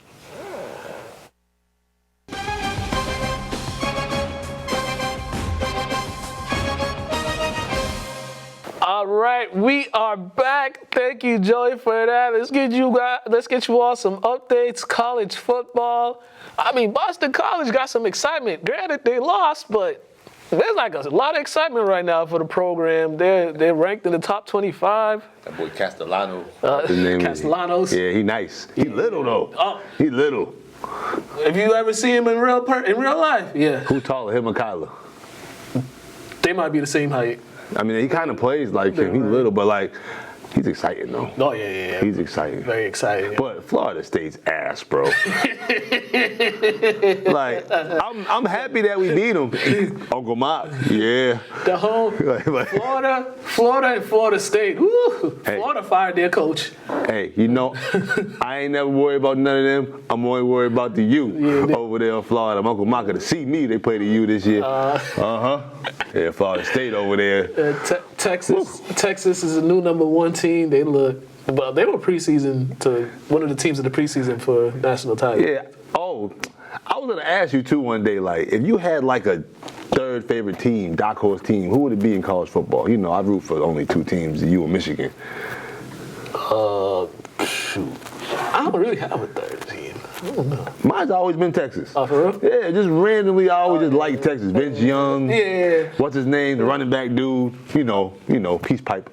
All right, we are back. Thank you, Joey, for that. Let's get you all some updates. College football. I mean, Boston College got some excitement. Granted, they lost, but there's like a lot of excitement right now for the program. They're ranked in the top 25. That boy Castellano. Castellanos. Yeah, he nice. He little though. Oh. He little. If you ever see him in real life, yeah. Who taller, him or Kyler? They might be the same height. I mean, he kind of plays like him. He's little, but like, he's exciting though. Oh yeah. He's exciting. Very exciting. Yeah. But Florida State's ass, bro. Like, I'm happy that we beat him. Uncle Mop, yeah. The whole Florida and Florida State. Woo. Hey. Florida fired their coach. Hey, I ain't never worried about none of them. I'm only worried about the U over there in Florida. I'm Uncle Mop to see me. They play the U this year. Yeah, Florida State over there. Texas is a new number 1 team. They look But they were preseason to one of the teams in the preseason for national title. Yeah. Oh, I was gonna ask you too one day, like, if you had like a third favorite team, dark horse team, who would it be in college football? You know, I root for only two teams, you and Michigan. Shoot. I don't really have a third team. I don't know. Mine's always been Texas. Oh, for real? Yeah, just randomly, I always just like Texas. Vince Young. Yeah. What's his name? The running back dude. You know, peace pipe.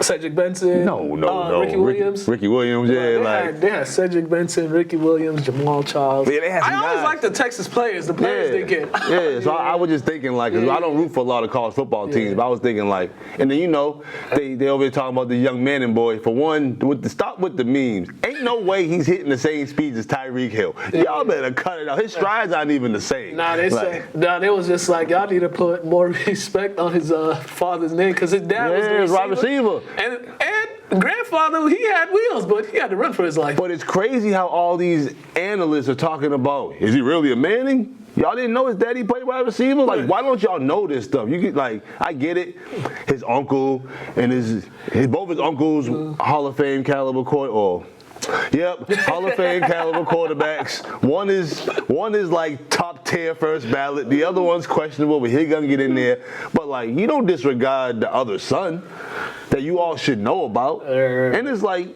Cedric Benson. No. Ricky Williams. Ricky Williams, yeah, They had Cedric Benson, Ricky Williams, Jamal Charles. Yeah, they had some I always guys. like the Texas players, the players they get. Yeah, so I was just thinking, like, 'cause I don't root for a lot of college football teams, but I was thinking, like, and then, you know, they over there talking about the young Manning boy. For one, stop with the memes. Ain't no way he's hitting the same speeds as Tyreek Hill. Y'all better cut it out. His strides aren't even the same. They was just like, y'all need to put more respect on his father's name, because his dad was the wide receiver. And grandfather, he had wheels, but he had to run for his life. But it's crazy how all these analysts are talking about, is he really a Manning? Y'all didn't know his daddy played wide receiver? Like, why don't y'all know this stuff? You get, like, I get it. His uncle and both his uncles, Hall of Fame caliber Hall of Fame caliber quarterbacks. One is like top tier first ballot. The other one's questionable, but he's gonna get in there. But like, you don't disregard the other son that you all should know about. And it's like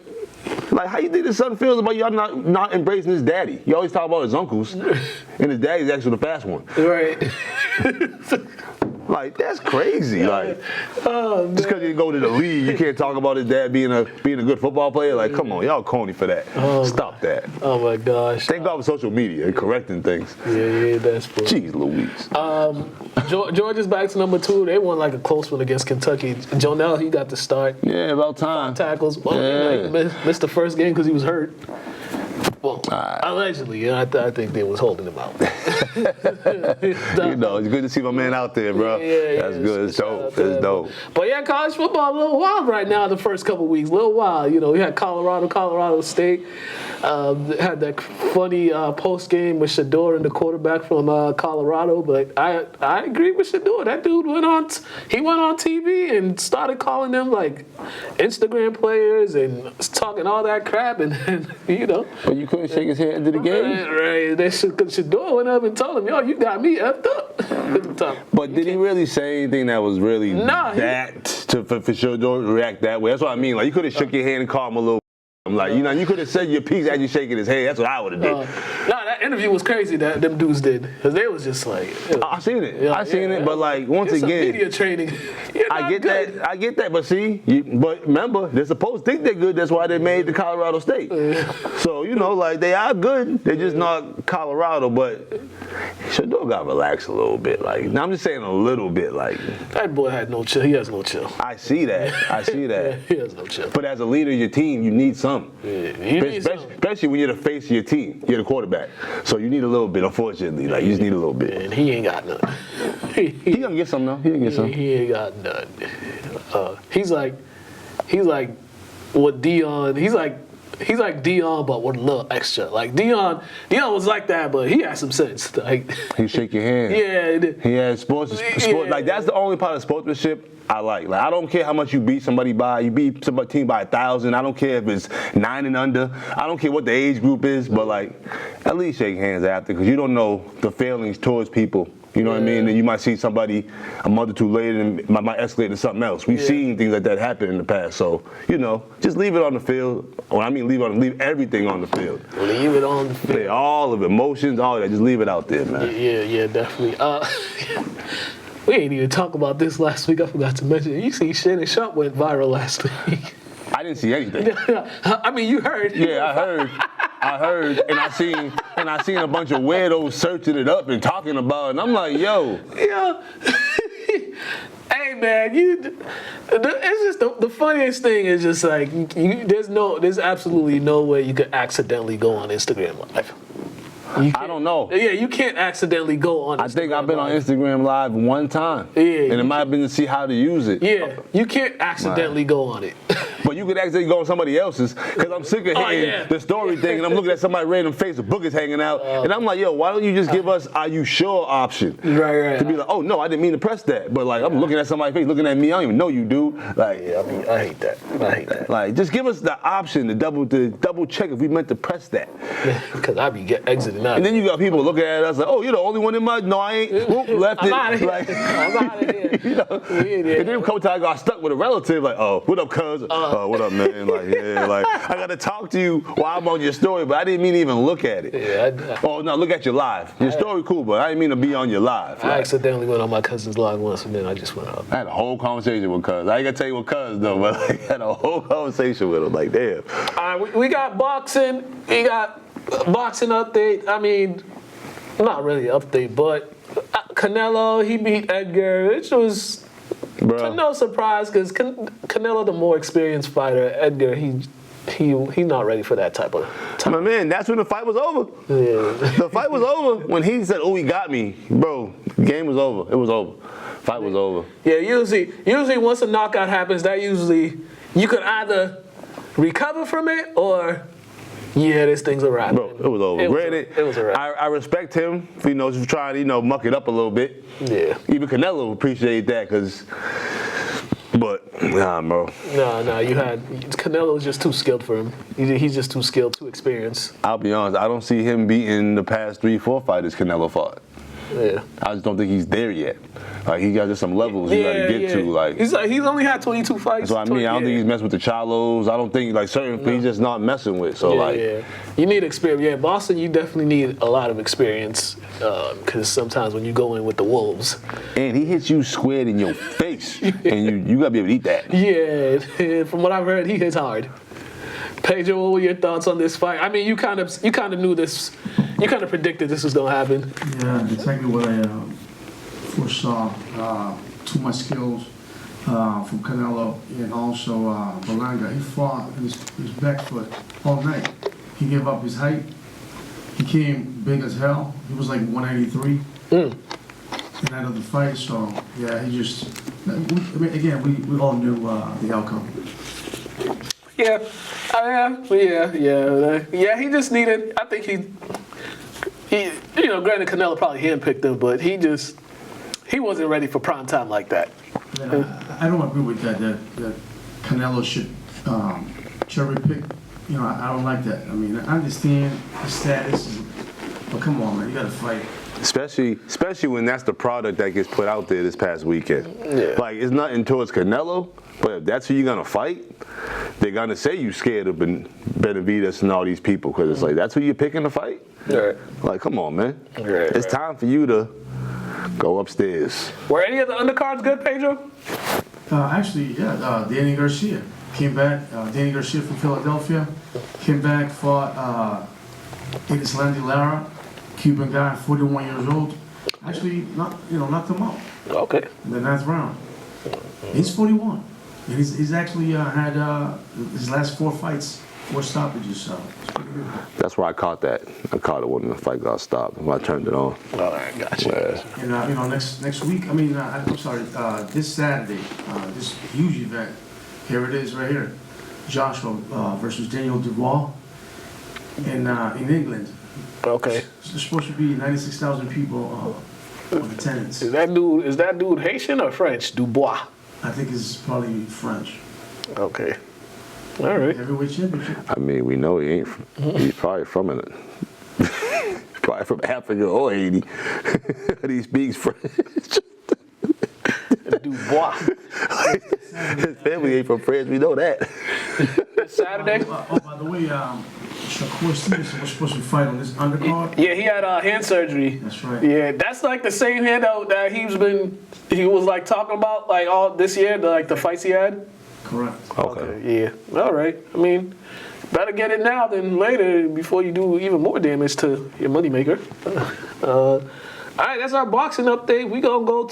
how you think his son feels about y'all not embracing his daddy? You always talk about his uncles, and his daddy's actually the fast one. Right. Like, that's crazy. Like, just because you go to the league, you can't talk about his dad being a good football player. Like, come on, y'all corny for that. Stop that. Oh my gosh. Thank God for social media and correcting things. Yeah, that's funny. Jeez Louise. Georgia's back to number 2. They won like a close one against Kentucky. Jonell, he got the start. Yeah, about time. 5 tackles. Well, Yeah. he missed the first game because he was hurt. Well, allegedly, I think they was holding him out. You know, it's good to see my man out there, bro. That's good. It's dope. It's dope. But yeah, college football a little wild right now. The first couple weeks, a little wild. You know, we had Colorado State. Had that funny post game with Shador and the quarterback from Colorado. But I agree with Shador. That dude went on TV and started calling them like Instagram players and talking all that crap and you know. But you couldn't shake his hand into the game? Right. Shador went up and told him, yo, you got me effed up. But did he really say anything that was really for Shador to react that way? That's what I mean. Like, you could have shook your hand and called him a little. I'm like, you know, you could have said your piece as you shaking his hand. That's what I would have did. That interview was crazy that them dudes did. Because they was just like... I seen it. I seen it. But, like, once it's again... media training. I get that. But see, but remember, they're supposed to think they're good. That's why they made the Colorado State. So, you know, like, they are good. They're just not Colorado. But Shador got relaxed a little bit. Like, now I'm just saying a little bit. Like, that boy had no chill. He has no chill. I see that. He has no chill. But as a leader of your team, you need some. Especially when you're the face of your team. You're the quarterback. So you need a little bit, unfortunately. Like, you just need a little bit. And he ain't got none. He gonna get some, though. He gonna get some. He ain't got none. He's like what Dion. He's like Dion, but with a little extra. Like Dion was like that, but he had some sense. Like, he shake your hand. Yeah. He had sport. Like, that's the only part of sportsmanship I like. Like, I don't care how much you beat somebody by. You beat somebody's team by 1,000. I don't care if it's 9 and under. I don't care what the age group is, but like, at least shake hands after, because you don't know the feelings towards people. You know what I mean? And you might see somebody a month or two later and it might escalate to something else. We've seen things like that happen in the past. So, you know, just leave it on the field. Well, I mean, leave everything on the field. Leave it on the field. Yeah, all of it, emotions, all that. Just leave it out there, man. Yeah, definitely. We ain't even talk about this last week. I forgot to mention it. You see Shannon Sharp went viral last week. I didn't see anything. I mean, you heard. Yeah, I heard, and I seen a bunch of weirdos searching it up and talking about it, and I'm like, yo. Yeah. Hey man, it's just the funniest thing is just like there's absolutely no way you could accidentally go on Instagram Live. I don't know. Yeah, you can't accidentally go on Instagram I think I've been on Instagram Live one time. Yeah. And it might have been to see how to use it. Yeah, you can't accidentally go on it. But you could actually go on somebody else's, because I'm sick of hitting the story thing, and I'm looking at somebody's random face, the book is hanging out, and I'm like, yo, why don't you just give us "Are you sure?" option? Right. To be like, oh no, I didn't mean to press that, but like I'm looking at somebody's face, looking at me, I don't even know you, dude. Like, I hate that. Like, just give us the option to double check if we meant to press that. Because I be exiting out. And then you got people looking at us like, oh, you're the only one in my. No, I ain't. Whoop, left I'm it. out of here. Like, I'm out of here. you know. And then a couple times I got stuck with a relative, like, oh, what up, cuz? What up, man? Like, yeah, like, I got to talk to you while I'm on your story, but I didn't mean to even look at it. Yeah. Oh, no, look at your live. Your story cool, but I didn't mean to be on your live. I accidentally went on my cousin's live once, and then I just went up. I had a whole conversation with cuz. I ain't gonna tell you what cuz though, but like, I had a whole conversation with him. Like, damn. All right, we got boxing. We got boxing update. I mean, not really an update, but Canelo, he beat Edgar, which was to no surprise because Canelo, the more experienced fighter, Edgar, he not ready for that type of time. My man, that's when the fight was over. Yeah. The fight was over when he said, oh, he got me. Bro, the game was over. It was over. Fight was over. Yeah, usually once a knockout happens, that usually you could either recover from it or this thing's a wrap. Bro, it was over. Granted, it was a wrap. I respect him for, just trying to, muck it up a little bit. Yeah. Even Canelo appreciated that but, nah, bro. No, Canelo was just too skilled for him. He's just too skilled, too experienced. I'll be honest, I don't see him beating the past 3-4 fighters Canelo fought. Yeah. I just don't think he's there yet. Like, he got just some levels you gotta get to. Like, he's only had 22 fights. That's what I mean. I don't think he's messing with the Chalos. I don't think he's just not messing with. So you need experience. Yeah, Boston, you definitely need a lot of experience because sometimes when you go in with the Wolves, and he hits you squared in your face, and you gotta be able to eat that. Yeah, from what I've heard, he hits hard. Pedro, what were your thoughts on this fight? I mean, you kind of knew this. You kind of predicted this was gonna happen. Yeah, exactly what I foresaw. Too much skills from Canelo and also Berlanga. He fought his back foot all night. He gave up his height. He came big as hell. He was like 183 in that of the fight. So yeah, he just. Again, we all knew the outcome. Yeah. He just needed. I think he. Granted, Canelo probably handpicked him, but he wasn't ready for prime time like that. I don't agree with that Canelo should cherry pick. I don't like that. I mean, I understand the status, but come on, man, you got to fight. Especially when that's the product that gets put out there this past weekend. Yeah. Like, it's nothing towards Canelo, but if that's who you're gonna fight, they're gonna say you scared of Benavidez and all these people because it's like that's who you're picking to fight. Right. Like, come on, man. Right, it's time for you to go upstairs. Were any of the undercards good, Pedro? Actually, yeah. Danny Garcia came back. Danny Garcia from Philadelphia came back, fought Erislandy Lara, Cuban guy, 41 years old. Actually, knocked him out. Okay. In the 9th round. He's 41. And he's actually had his last 4 fights, 4 stoppages. So it's pretty good. That's where I caught that. I caught it when the fight got stopped. When I turned it on. All right, gotcha. And next week. I'm sorry. This Saturday, this huge event. Here it is, right here. Joshua versus Daniel Dubois in England. Okay. There's supposed to be 96,000 people in attendance. Is that dude Haitian or French? Dubois. I think it's probably French. Okay. All right. Heavyweight championship. I mean, we know he ain't. He's probably from it. Probably from Africa or Haiti. He speaks French. Dubois. His family ain't from France. We know that. Saturday. By the way, Shakur Stevenson was supposed to fight on this undercard. Yeah, he had hand surgery. That's right. Yeah, that's like the same handout that he was like talking about like all this year, the fights he had. Correct. Okay. Yeah. All right. I mean, better get it now than later before you do even more damage to your moneymaker. All right, that's our boxing update. We're gonna go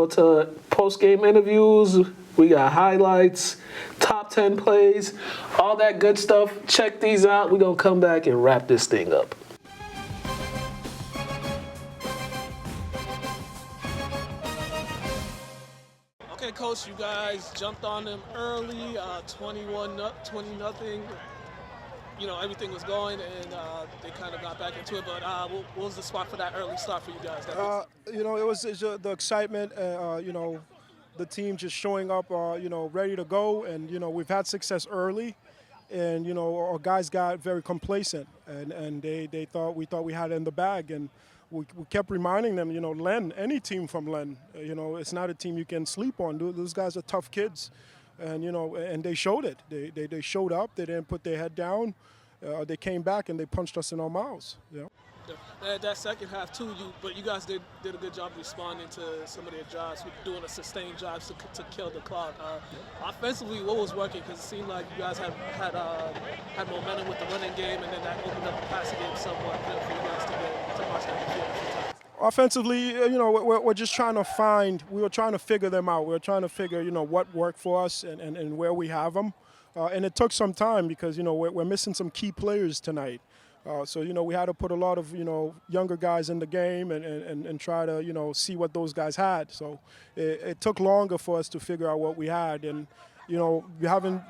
to post-game interviews. We got highlights, top 10 plays, all that good stuff. Check these out. We're going to come back and wrap this thing up. Okay, Coach. Coach, you guys jumped on them early, 20 nothing. You know, everything was going, and they kind of got back into it. But what was the spot for that early start for you guys? You know, it's just the excitement, you know, the team just showing up, you know, ready to go. And, you know, we've had success early. And, you know, our guys got very complacent. And we thought we had it in the bag. And we kept reminding them, you know, Len, any team from Len, you know, it's not a team you can sleep on. Those guys are tough kids. And, you know, and they showed it. They showed up. They didn't put their head down. They came back and they punched us in our mouths. You know? That second half too, but you guys did a good job responding to some of their drives, doing a sustained drives to kill the clock. Offensively, what was working? Because it seemed like you guys had momentum with the running game, and then that opened up the passing game somewhat for you guys to march down the field a few times. Offensively, you know, we're just trying to we were trying to figure them out. We were trying to figure, you know, what worked for us and where we have them. And it took some time because, you know, we're missing some key players tonight. So, you know, we had to put a lot of, you know, younger guys in the game and try to, you know, see what those guys had. So it took longer for us to figure out what we had. And, you know,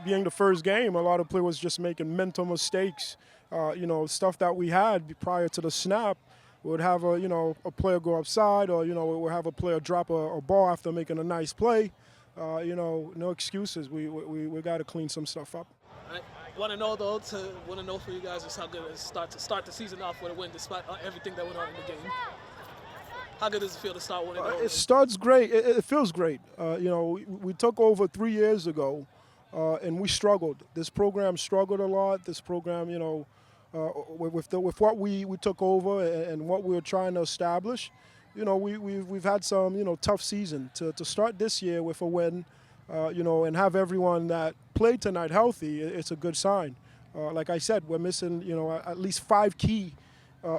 being the first game, a lot of players was just making mental mistakes. You know, stuff that we had prior to the snap. We would have a player go upside, or, you know, we'll have a player drop a ball after making a nice play. You know, no excuses. We got to clean some stuff up. I want to know for you guys is how good it is to start the season off with a win despite everything that went on in the game. How good does it feel to start winning? It starts great. It feels great. You know, we took over 3 years ago, and we struggled. This program struggled a lot. This program, you know, with what we took over and what we were trying to establish. You know, we've had some, you know, tough season. To start this year with a win, you know, and have everyone that played tonight healthy, it's a good sign. Like I said, we're missing, you know, at least 5 key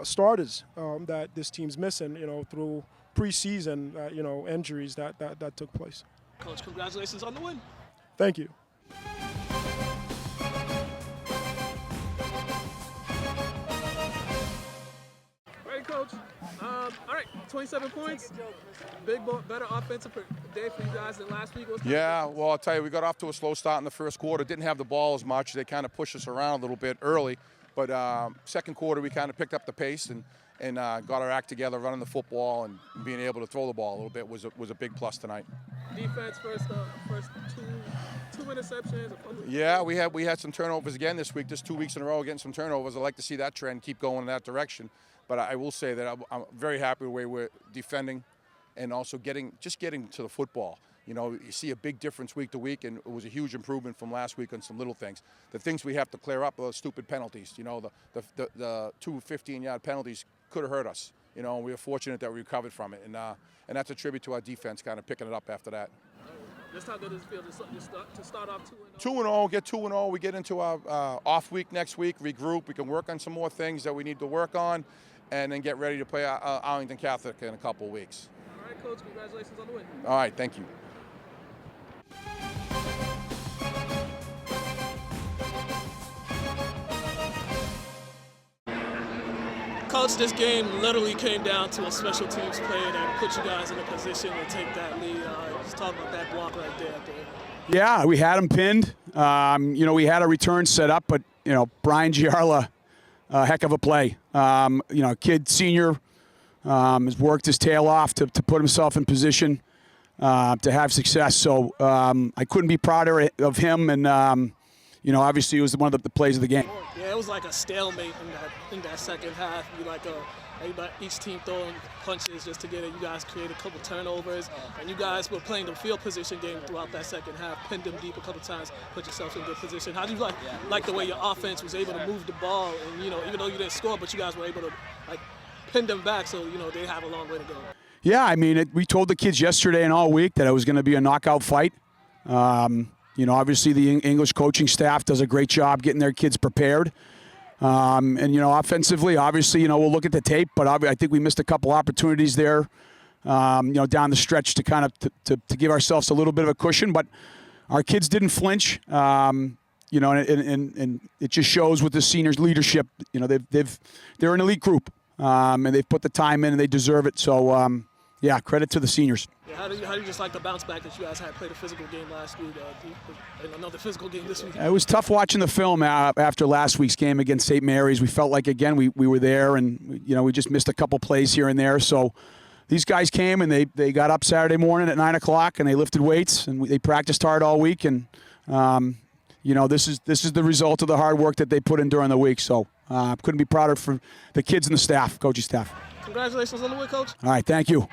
starters that this team's missing, you know, through preseason, you know, injuries that took place. Coach, congratulations on the win. Thank you. Coach. All right, 27 points. Better offensive day for you guys than last week. Yeah, well, I'll tell you, we got off to a slow start in the first quarter. Didn't have the ball as much. They kind of pushed us around a little bit early. But second quarter, we kind of picked up the pace and got our act together, running the football and being able to throw the ball a little bit was a big plus tonight. Defense first two interceptions. Yeah, we had some turnovers again this week. Just 2 weeks in a row getting some turnovers. I'd like to see that trend keep going in that direction. But I will say that I'm very happy with the way we're defending and also getting to the football. You know, you see a big difference week to week, and it was a huge improvement from last week on some little things. The things we have to clear up are stupid penalties. You know, the 2 15-yard penalties could have hurt us. You know, and we were fortunate that we recovered from it. And that's a tribute to our defense kind of picking it up after that. Just how good does it feel to start off 2-0? 2-0, get 2-0. We get into our off week next week, regroup. We can work on some more things that we need to work on, and then get ready to play Arlington Catholic in a couple of weeks. All right, Coach, congratulations on the win. All right, thank you. Coach, this game literally came down to a special teams play that put you guys in a position to take that lead. Just talk about that block right there. Yeah, we had him pinned. You know, we had a return set up, but, you know, Brian Giarla, heck of a play. You know, kid senior has worked his tail off to put himself in position to have success. So I couldn't be prouder of him, and you know, obviously it was one of the plays of the game. Yeah, it was like a stalemate in that second half. Each team throwing punches just to get it. You guys created a couple turnovers, and you guys were playing the field position game throughout that second half. Pinned them deep a couple times, put yourself in good position. How do you like the way your offense was able to move the ball, and, you know, even though you didn't score, but you guys were able to pin them back, so, you know, they have a long way to go. Yeah, I mean, we told the kids yesterday and all week that it was going to be a knockout fight. You know, obviously the English coaching staff does a great job getting their kids prepared. And, you know, offensively, obviously, you know, we'll look at the tape, but I think we missed a couple opportunities there, you know, down the stretch to kind of to give ourselves a little bit of a cushion. But our kids didn't flinch, you know, and it just shows with the seniors' leadership. You know, they're an elite group, and they've put the time in and they deserve it. So, yeah, credit to the seniors. Yeah, how do you just like the bounce back that you guys had? Played a physical game last week, and another physical game this week. It was tough watching the film after last week's game against St. Mary's. We felt like, again, we were there, and we just missed a couple plays here and there. So these guys came, and they got up Saturday morning at 9 o'clock, and they lifted weights, and they practiced hard all week. And, this is the result of the hard work that they put in during the week. So couldn't be prouder for the kids and the staff, coaching staff. Congratulations on the win, Coach. All right, thank you.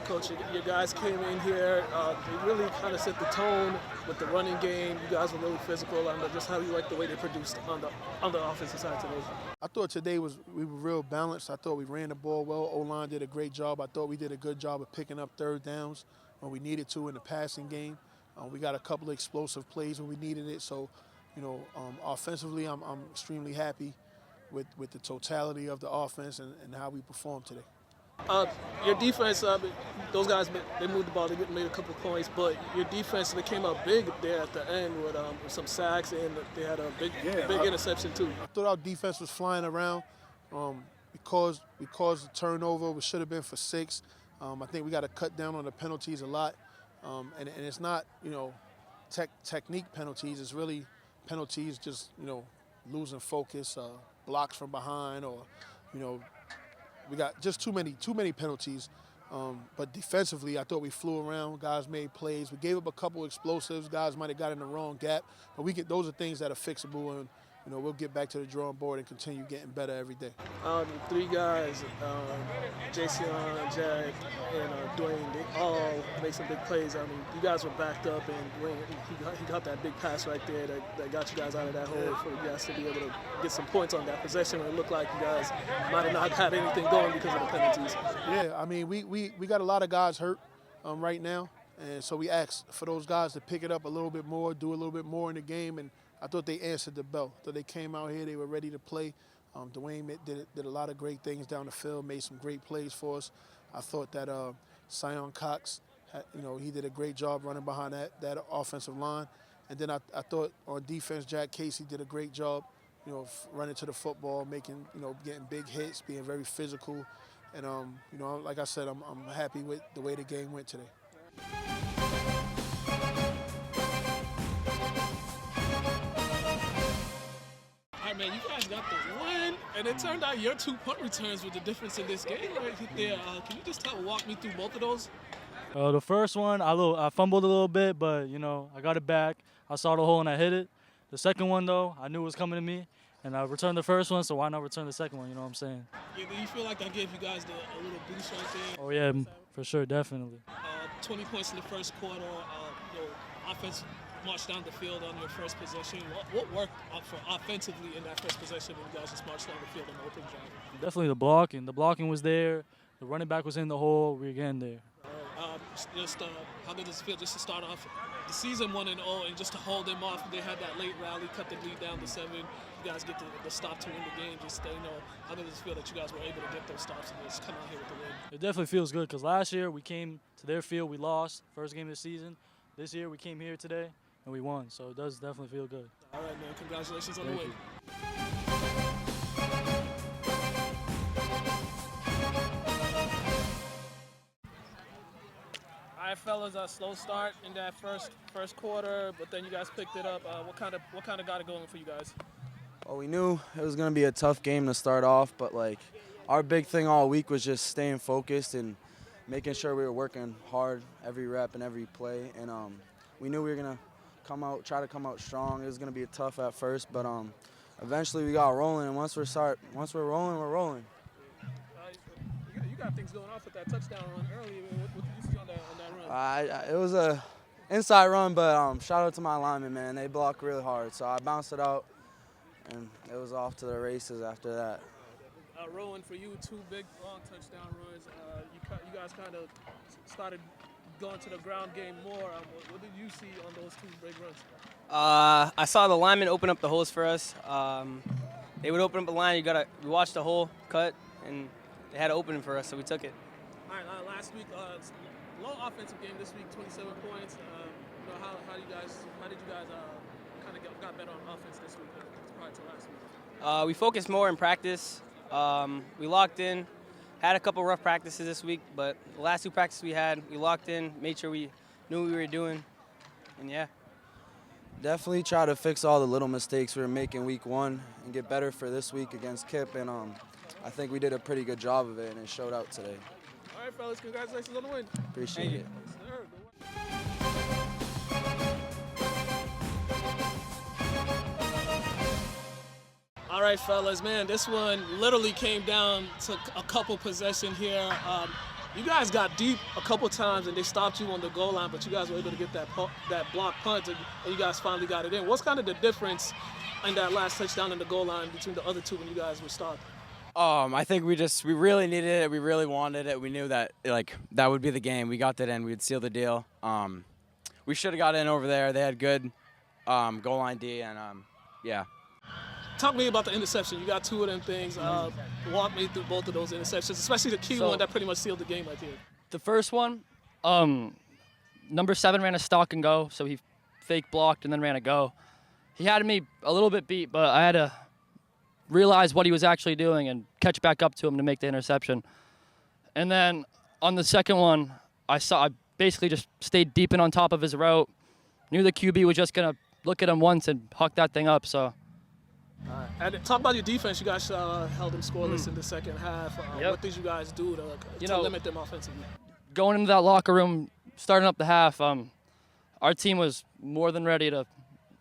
Coach, your guys came in here. They really kind of set the tone with the running game. You guys were really physical. And just how you like the way they produced on the offensive side today. I thought today we were real balanced. I thought we ran the ball well. O-line did a great job. I thought we did a good job of picking up third downs when we needed to in the passing game. We got a couple of explosive plays when we needed it. So, offensively, I'm extremely happy with the totality of the offense and how we performed today. Your defense, those guys, they moved the ball, they made a couple of points, but your defense, they came up big there at the end with some sacks, and they had a big interception too. I thought our defense was flying around because the turnover should have been for 6. I think we got to cut down on the penalties a lot, and it's not technique penalties. It's really penalties just losing focus, blocks from behind, or we got just too many penalties. But defensively, I thought we flew around. Guys made plays. We gave up a couple explosives. Guys might have got in the wrong gap. But those are things that are fixable, and we'll get back to the drawing board and continue getting better every day. The 3 guys, Jason, Jack, and Dwayne, they all made some big plays. I mean, you guys were backed up, and Dwayne, he got that big pass right there that got you guys out of that hole for you guys to be able to get some points on that possession. It looked like you guys might have not had anything going because of the penalties. Yeah, I mean, we got a lot of guys hurt right now, and so we asked for those guys to pick it up a little bit more, do a little bit more in the game, and I thought they answered the bell. I thought they came out here, they were ready to play. Dwayne did a lot of great things down the field, made some great plays for us. I thought that Sion Cox, he did a great job running behind that offensive line. And then I thought on defense, Jack Casey did a great job, running to the football, getting big hits, being very physical. And, like I said, I'm happy with the way the game went today. All right, man, you guys got the win, and it turned out your 2 punt returns were the difference in this game right there. Can you just walk me through both of those? The first one, I fumbled a little bit, but, I got it back. I saw the hole and I hit it. The second one, though, I knew it was coming to me, and I returned the first one, so why not return the second one, you know what I'm saying? Yeah, do you feel like that gave you guys a little boost right there? Oh, yeah, for sure, definitely. 20 points in the first quarter. Offense marched down the field on your first possession. What worked for offensively in that first possession when you guys just marched down the field on the open drive? Definitely the blocking. The blocking was there. The running back was in the hole. We were getting there. How did this feel just to start off the season 1-0 and just to hold them off? They had that late rally, cut the lead down to 7. You guys get the stop to win the game. How did this feel that you guys were able to get those stops and just come out here with the win? It definitely feels good because last year we came to their field, we lost first game of the season. This year we came here today and we won, so it does definitely feel good. All right, man. Congratulations on the win. All right, fellas, a slow start in that first quarter, but then you guys picked it up. What kind of got it going for you guys? Well, we knew it was going to be a tough game to start off, but our big thing all week was just staying focused and making sure we were working hard every rep and every play. And we knew we were going to try to come out strong. It was going to be tough at first, but eventually we got rolling. And once we're rolling, we're rolling. You got things going off with that touchdown run earlier. What did you see on that run? It was a inside run, but shout out to my linemen, man. They blocked really hard, so I bounced it out, and it was off to the races after that. Rowan, for you, 2 big, long touchdown runs. You guys kind of started going to the ground game more. What did you see on those 2 big runs? I saw the linemen open up the holes for us. They would open up the line. We watched the hole cut, and they had an opening for us, so we took it. All right, last week, low offensive game this week, 27 points. How did you guys kind of got better on offense this week? prior to last week? We focused more in practice. We locked in. Had a couple rough practices this week, but the last 2 practices we had, we locked in, made sure we knew what we were doing, and yeah. Definitely try to fix all the little mistakes we were making week 1 and get better for this week against Kip, and I think we did a pretty good job of it, and it showed out today. All right, fellas, congratulations on the win. Appreciate it. All right, fellas, man, this one literally came down to a couple possession here. You guys got deep a couple times and they stopped you on the goal line, but you guys were able to get that block punt and you guys finally got it in. What's kind of the difference in that last touchdown in the goal line between the other 2 when you guys were stopped? I think we really needed it. We really wanted it. We knew that that would be the game. We got that in. We'd seal the deal. We should have got in over there. They had good goal line D, and yeah. Talk to me about the interception. You got 2 of them things. Walk me through both of those interceptions, especially the key one that pretty much sealed the game right here. The first one, number 7 ran a stock and go, so he fake blocked and then ran a go. He had me a little bit beat, but I had to realize what he was actually doing and catch back up to him to make the interception. And then on the second one, I basically just stayed deep in on top of his route. Knew the QB was just gonna look at him once and huck that thing up. So. And talk about your defense. You guys held them scoreless in the second half. What did you guys do to limit them offensively? Going into that locker room, starting up the half, our team was more than ready to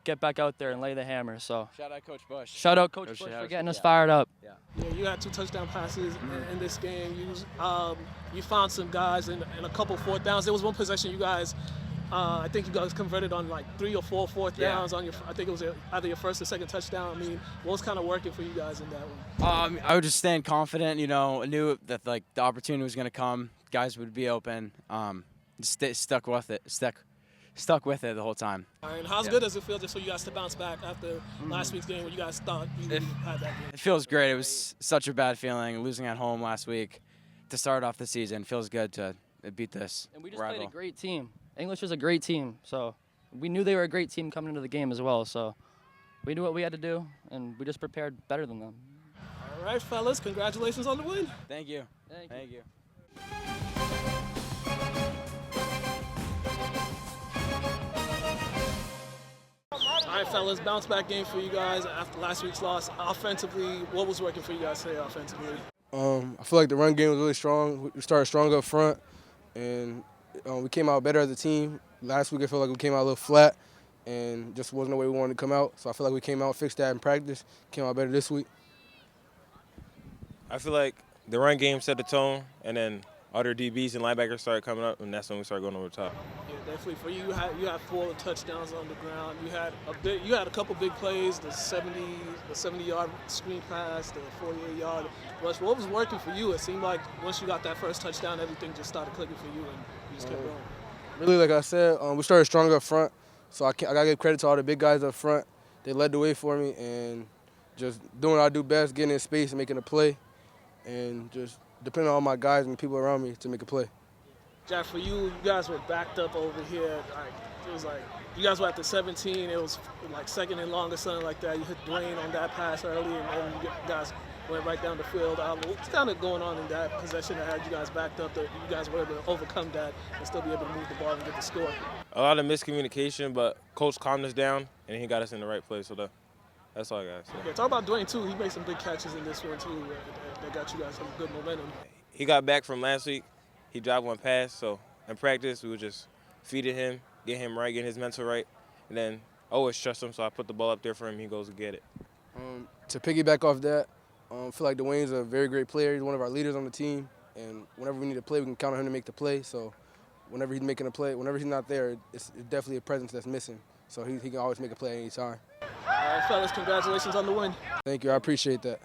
get back out there and lay the hammer. So shout out Coach Bush. Shout out Coach Bush for getting us fired up. Yeah, you had 2 touchdown passes in this game. You found some guys in a couple 4th downs. There was one possession you guys. I think you guys converted on like 3 or 4 4th downs on your. I think it was either your first or second touchdown. I mean, what was kind of working for you guys in that one? I would just stand confident. I knew that the opportunity was going to come. Guys would be open. Stuck with it. Stuck with it the whole time. And how's good does it feel just for you guys to bounce back after last week's game when you guys thought you had that game? It feels great. It was such a bad feeling losing at home last week to start off the season. It feels good to beat this And we just rival. played a great team. English is a great team, so we knew they were a great team coming into the game as well. So we knew what we had to do, and we just prepared better than them. All right, fellas, congratulations on the win. Thank you. Thank you. All right, fellas, bounce back game for you guys after last week's loss. Offensively, what was working for you guys today offensively? I feel like the run game was really strong. We started strong up front, and we came out better as a team. Last week I feel like we came out a little flat and just wasn't the way we wanted to come out. So I feel like we came out, fixed that in practice, came out better this week. I feel like the run game set the tone, and then other DBs and linebackers started coming up, and that's when we started going over the top. Yeah, definitely. For you, you had 4 touchdowns on the ground. You had a couple big plays, the 70-yard screen pass, the 48-yard rush. What was working for you? It seemed like once you got that first touchdown, everything just started clicking for you, and you just kept going. Really, like I said, we started strong up front, so I got to give credit to all the big guys up front. They led the way for me, and just doing what I do best, getting in space and making a play, and just depending on all my guys and the people around me to make a play. Jack, for you guys were backed up over here. It was like you guys were at the 17. It was like second and long or something like that. You hit Dwayne on that pass early, and then you guys went right down the field. What's kind of going on in that possession that had you guys backed up that you guys were able to overcome that and still be able to move the ball and get the score? A lot of miscommunication, but Coach calmed us down, and he got us in the right place. So that's all I got to say. Yeah, talk about Dwayne, too. He made some big catches in this one, too, that got you guys some good momentum. He got back from last week. He dropped one pass, so in practice we would just feed it him, get him right, get his mental right, and then always trust him, so I put the ball up there for him, he goes to get it. To piggyback off that, I feel like Dwayne's a very great player. He's one of our leaders on the team, and whenever we need to play, we can count on him to make the play. So whenever he's making a play, whenever he's not there, it's definitely a presence that's missing. So he can always make a play any time. All right, fellas, congratulations on the win. Thank you, I appreciate that.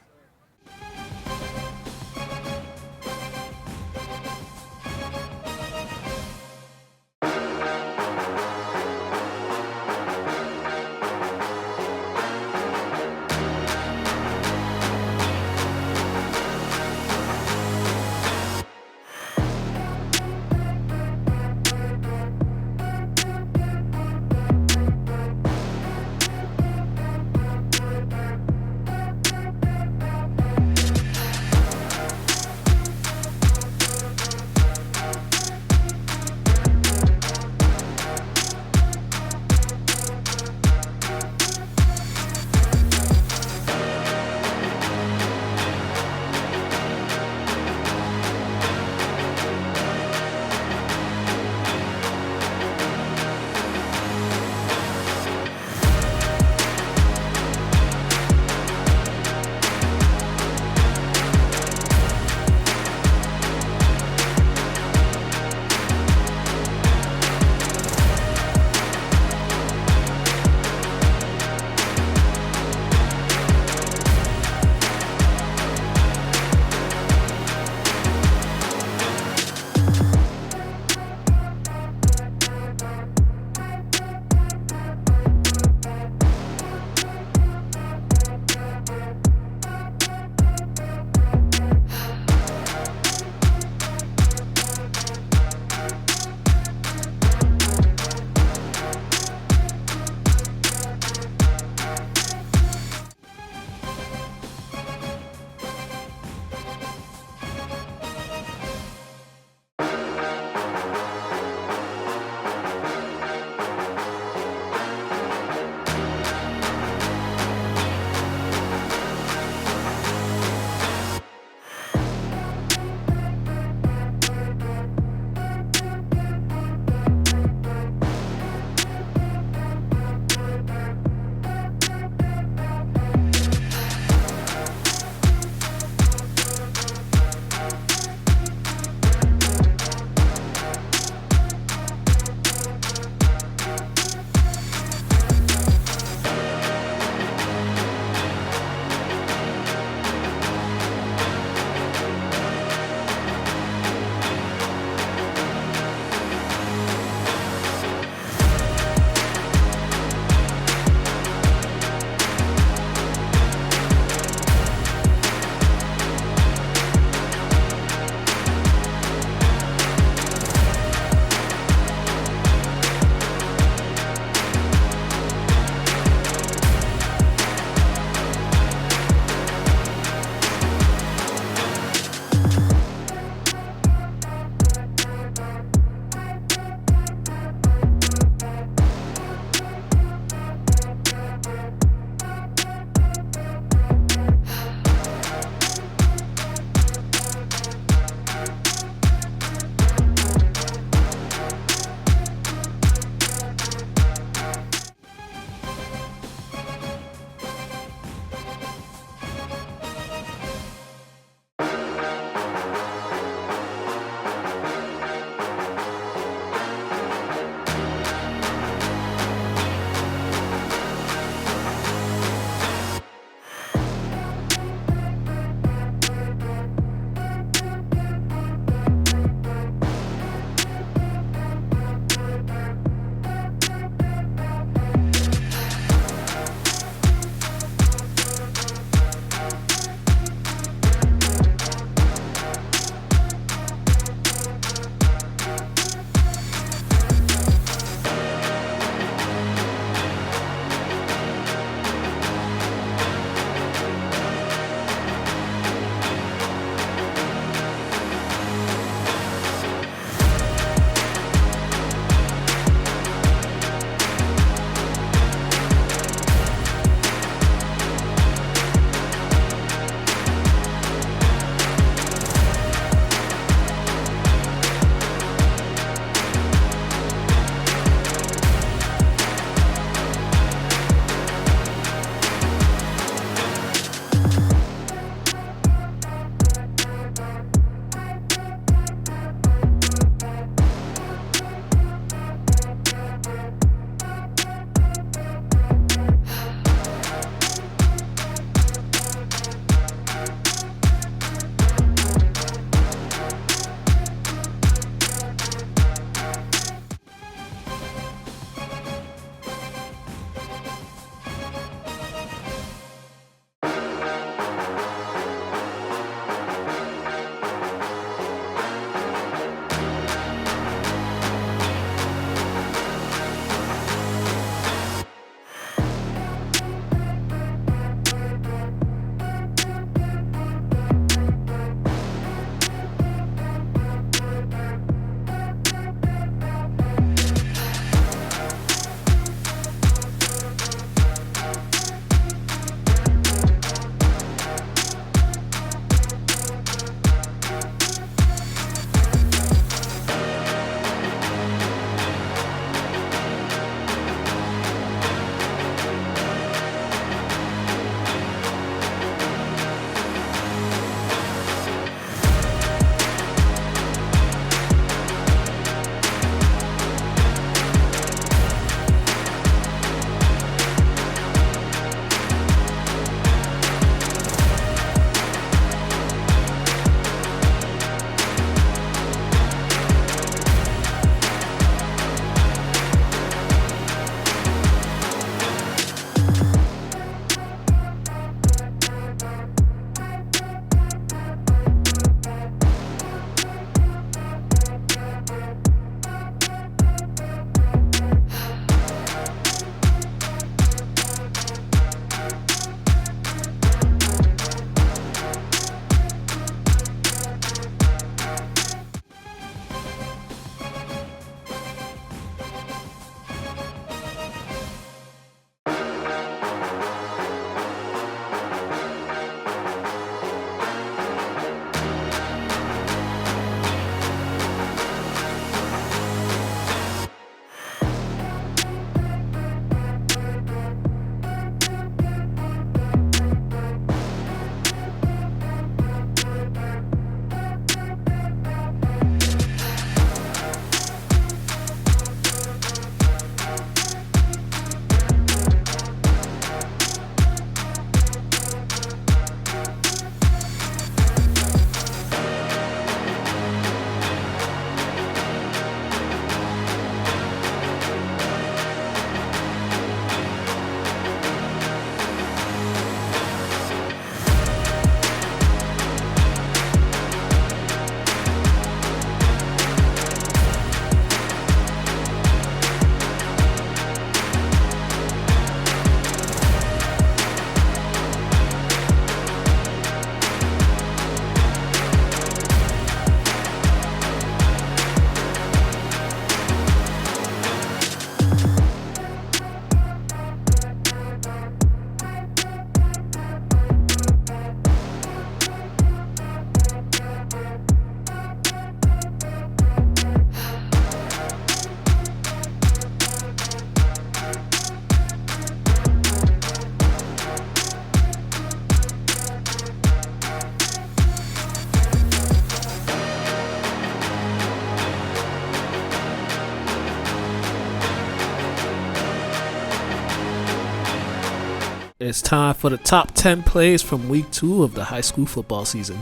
It's time for the top 10 plays from week 2 of the high school football season.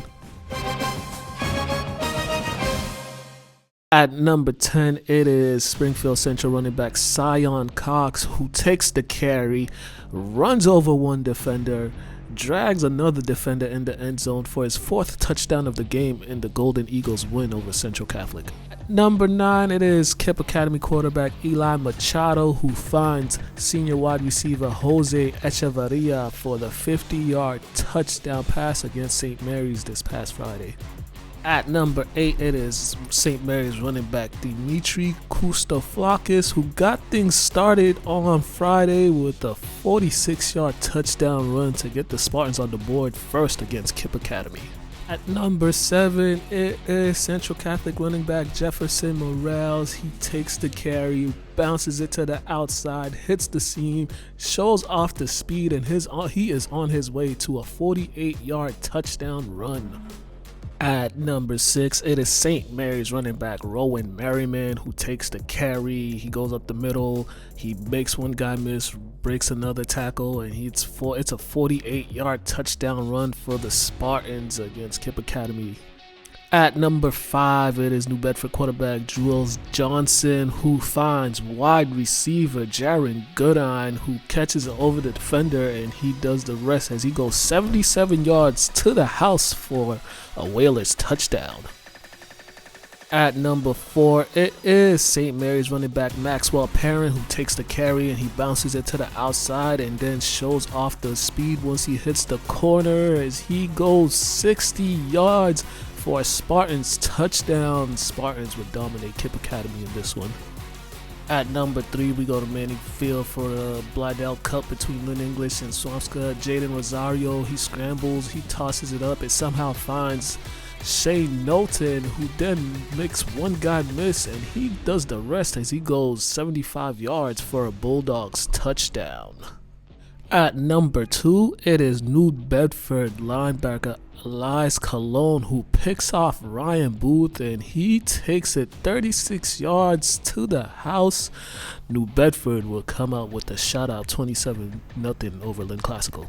At number 10, it is Springfield Central running back Sion Cox, who takes the carry, runs over one defender, drags another defender in the end zone for his 4th touchdown of the game in the Golden Eagles win over Central Catholic. At number 9, it is KIPP Academy quarterback Eli Machado, who finds senior wide receiver Jose Echevarria for the 50-yard touchdown pass against St. Mary's this past Friday. At number 8, it is St. Mary's running back Dimitri Koustaflakis, who got things started on Friday with a 46-yard touchdown run to get the Spartans on the board first against KIPP Academy. At number 7, it is Central Catholic running back Jefferson Morales. He takes the carry, bounces it to the outside, hits the seam, shows off the speed, and he is on his way to a 48-yard touchdown run. At number 6, it is St. Mary's running back Rowan Merriman, who takes the carry. He goes up the middle, he makes one guy miss, breaks another tackle, and it's a 48-yard touchdown run for the Spartans against KIPP Academy. At number 5, it is New Bedford quarterback Jules Johnson, who finds wide receiver Jaron Goodine, who catches it over the defender, and he does the rest as he goes 77 yards to the house for a Whalers touchdown. At number 4, it is St. Mary's running back Maxwell Perrin, who takes the carry and he bounces it to the outside and then shows off the speed once he hits the corner as he goes 60 yards for a Spartans touchdown. Spartans would dominate KIPP Academy in this one. At number 3, we go to Manning Field for the Blydell Cup between Lynn English and Swampscott. Jaden Rosario, he scrambles, he tosses it up, it somehow finds Shane Knowlton, who then makes one guy miss, and he does the rest as he goes 75 yards for a Bulldogs touchdown. At number 2, it is New Bedford linebacker Elias Colon, who picks off Ryan Booth, and he takes it 36 yards to the house. New Bedford will come out with a shutout 27-0 over Lynn Classical.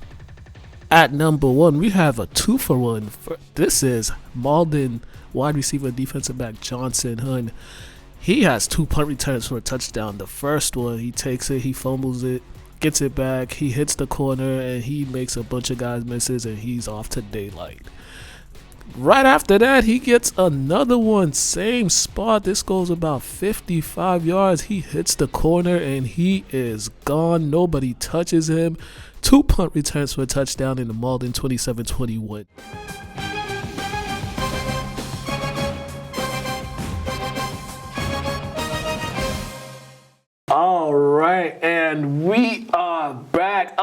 At number 1, we have a 2-for-1. This is Malden wide receiver defensive back Johnson Hun. He has 2 punt returns for a touchdown. The first one, he takes it, he fumbles it, gets it back, he hits the corner, and he makes a bunch of guys misses, and he's off to daylight. Right after that, he gets another one, same spot. This goes about 55 yards. He hits the corner, and he is gone. Nobody touches him. 2 punt returns for a touchdown in the Malden 27-21. All right, and we are back.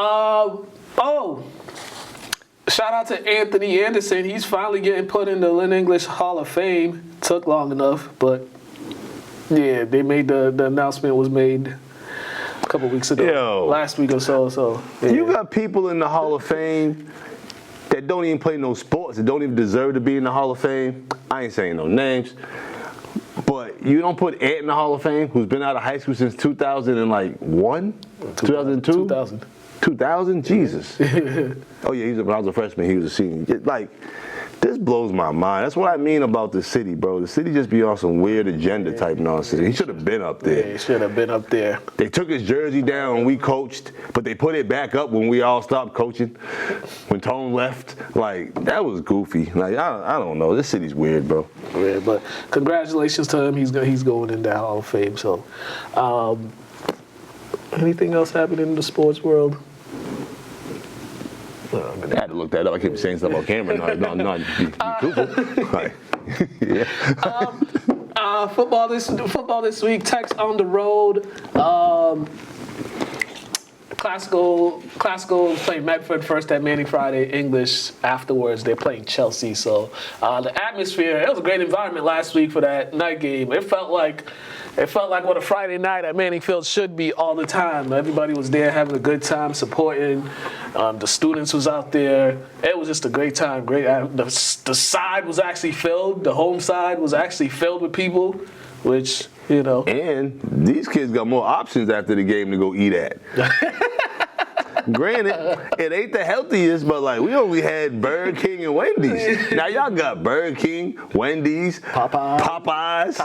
Shout out to Anthony Anderson. He's finally getting put in the Lynn English Hall of Fame. Took long enough, but yeah, they made the announcement was made a couple weeks ago, last week or so. Yeah. You got people in the Hall of Fame that don't even play no sports, that don't even deserve to be in the Hall of Fame. I ain't saying no names. But you don't put Ant in the Hall of Fame, who's been out of high school since 2001? 2002? 2000? Jesus. Oh, yeah, when I was a freshman, he was a senior. Like, this blows my mind. That's what I mean about the city, bro. The city just be on some weird agenda type nonsense. He should have been up there. Yeah, he should have been up there. They took his jersey down when we coached, but they put it back up when we all stopped coaching. When Tone left, like, that was goofy. Like, I don't know. This city's weird, bro. Yeah, but congratulations to him. He's going in that Hall of Fame. So, anything else happening in the sports world? I had to look that up. I keep saying stuff on camera. Not be truthful. Right. Yeah. Football this week. Tech's on the road. Classical is playing Medford first at Manning Friday. English afterwards. They're playing Chelsea. So the atmosphere. It was a great environment last week for that night game. It felt like what a Friday night at Manning Field should be all the time. Everybody was there having a good time, supporting. The students was out there. It was just a great time. The side was actually filled. The home side was actually filled with people, which, you know. And these kids got more options after the game to go eat at. Granted, it ain't the healthiest, but like we only had Burger King and Wendy's. Now y'all got Burger King, Wendy's, Popeyes,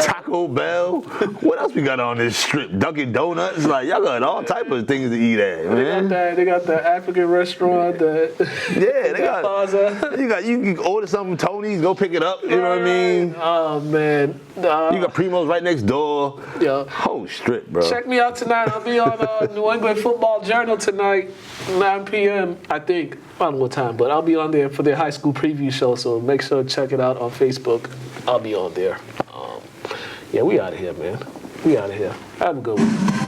Taco Bell. What else we got on this strip? Dunkin' Donuts. Like y'all got all type of things to eat at, man. They got the African restaurant. They got Plaza. You can order something from Tony's, go pick it up. You know what I mean? Oh man. You got Primo's right next door. Yeah. Whole strip, bro. Check me out tonight. I'll be on New England Football Journal tonight, 9 p.m. I think. I don't know what time, but I'll be on there for their high school preview show. So make sure to check it out on Facebook. I'll be on there. Yeah, we out of here, man. We out of here. Have a good one.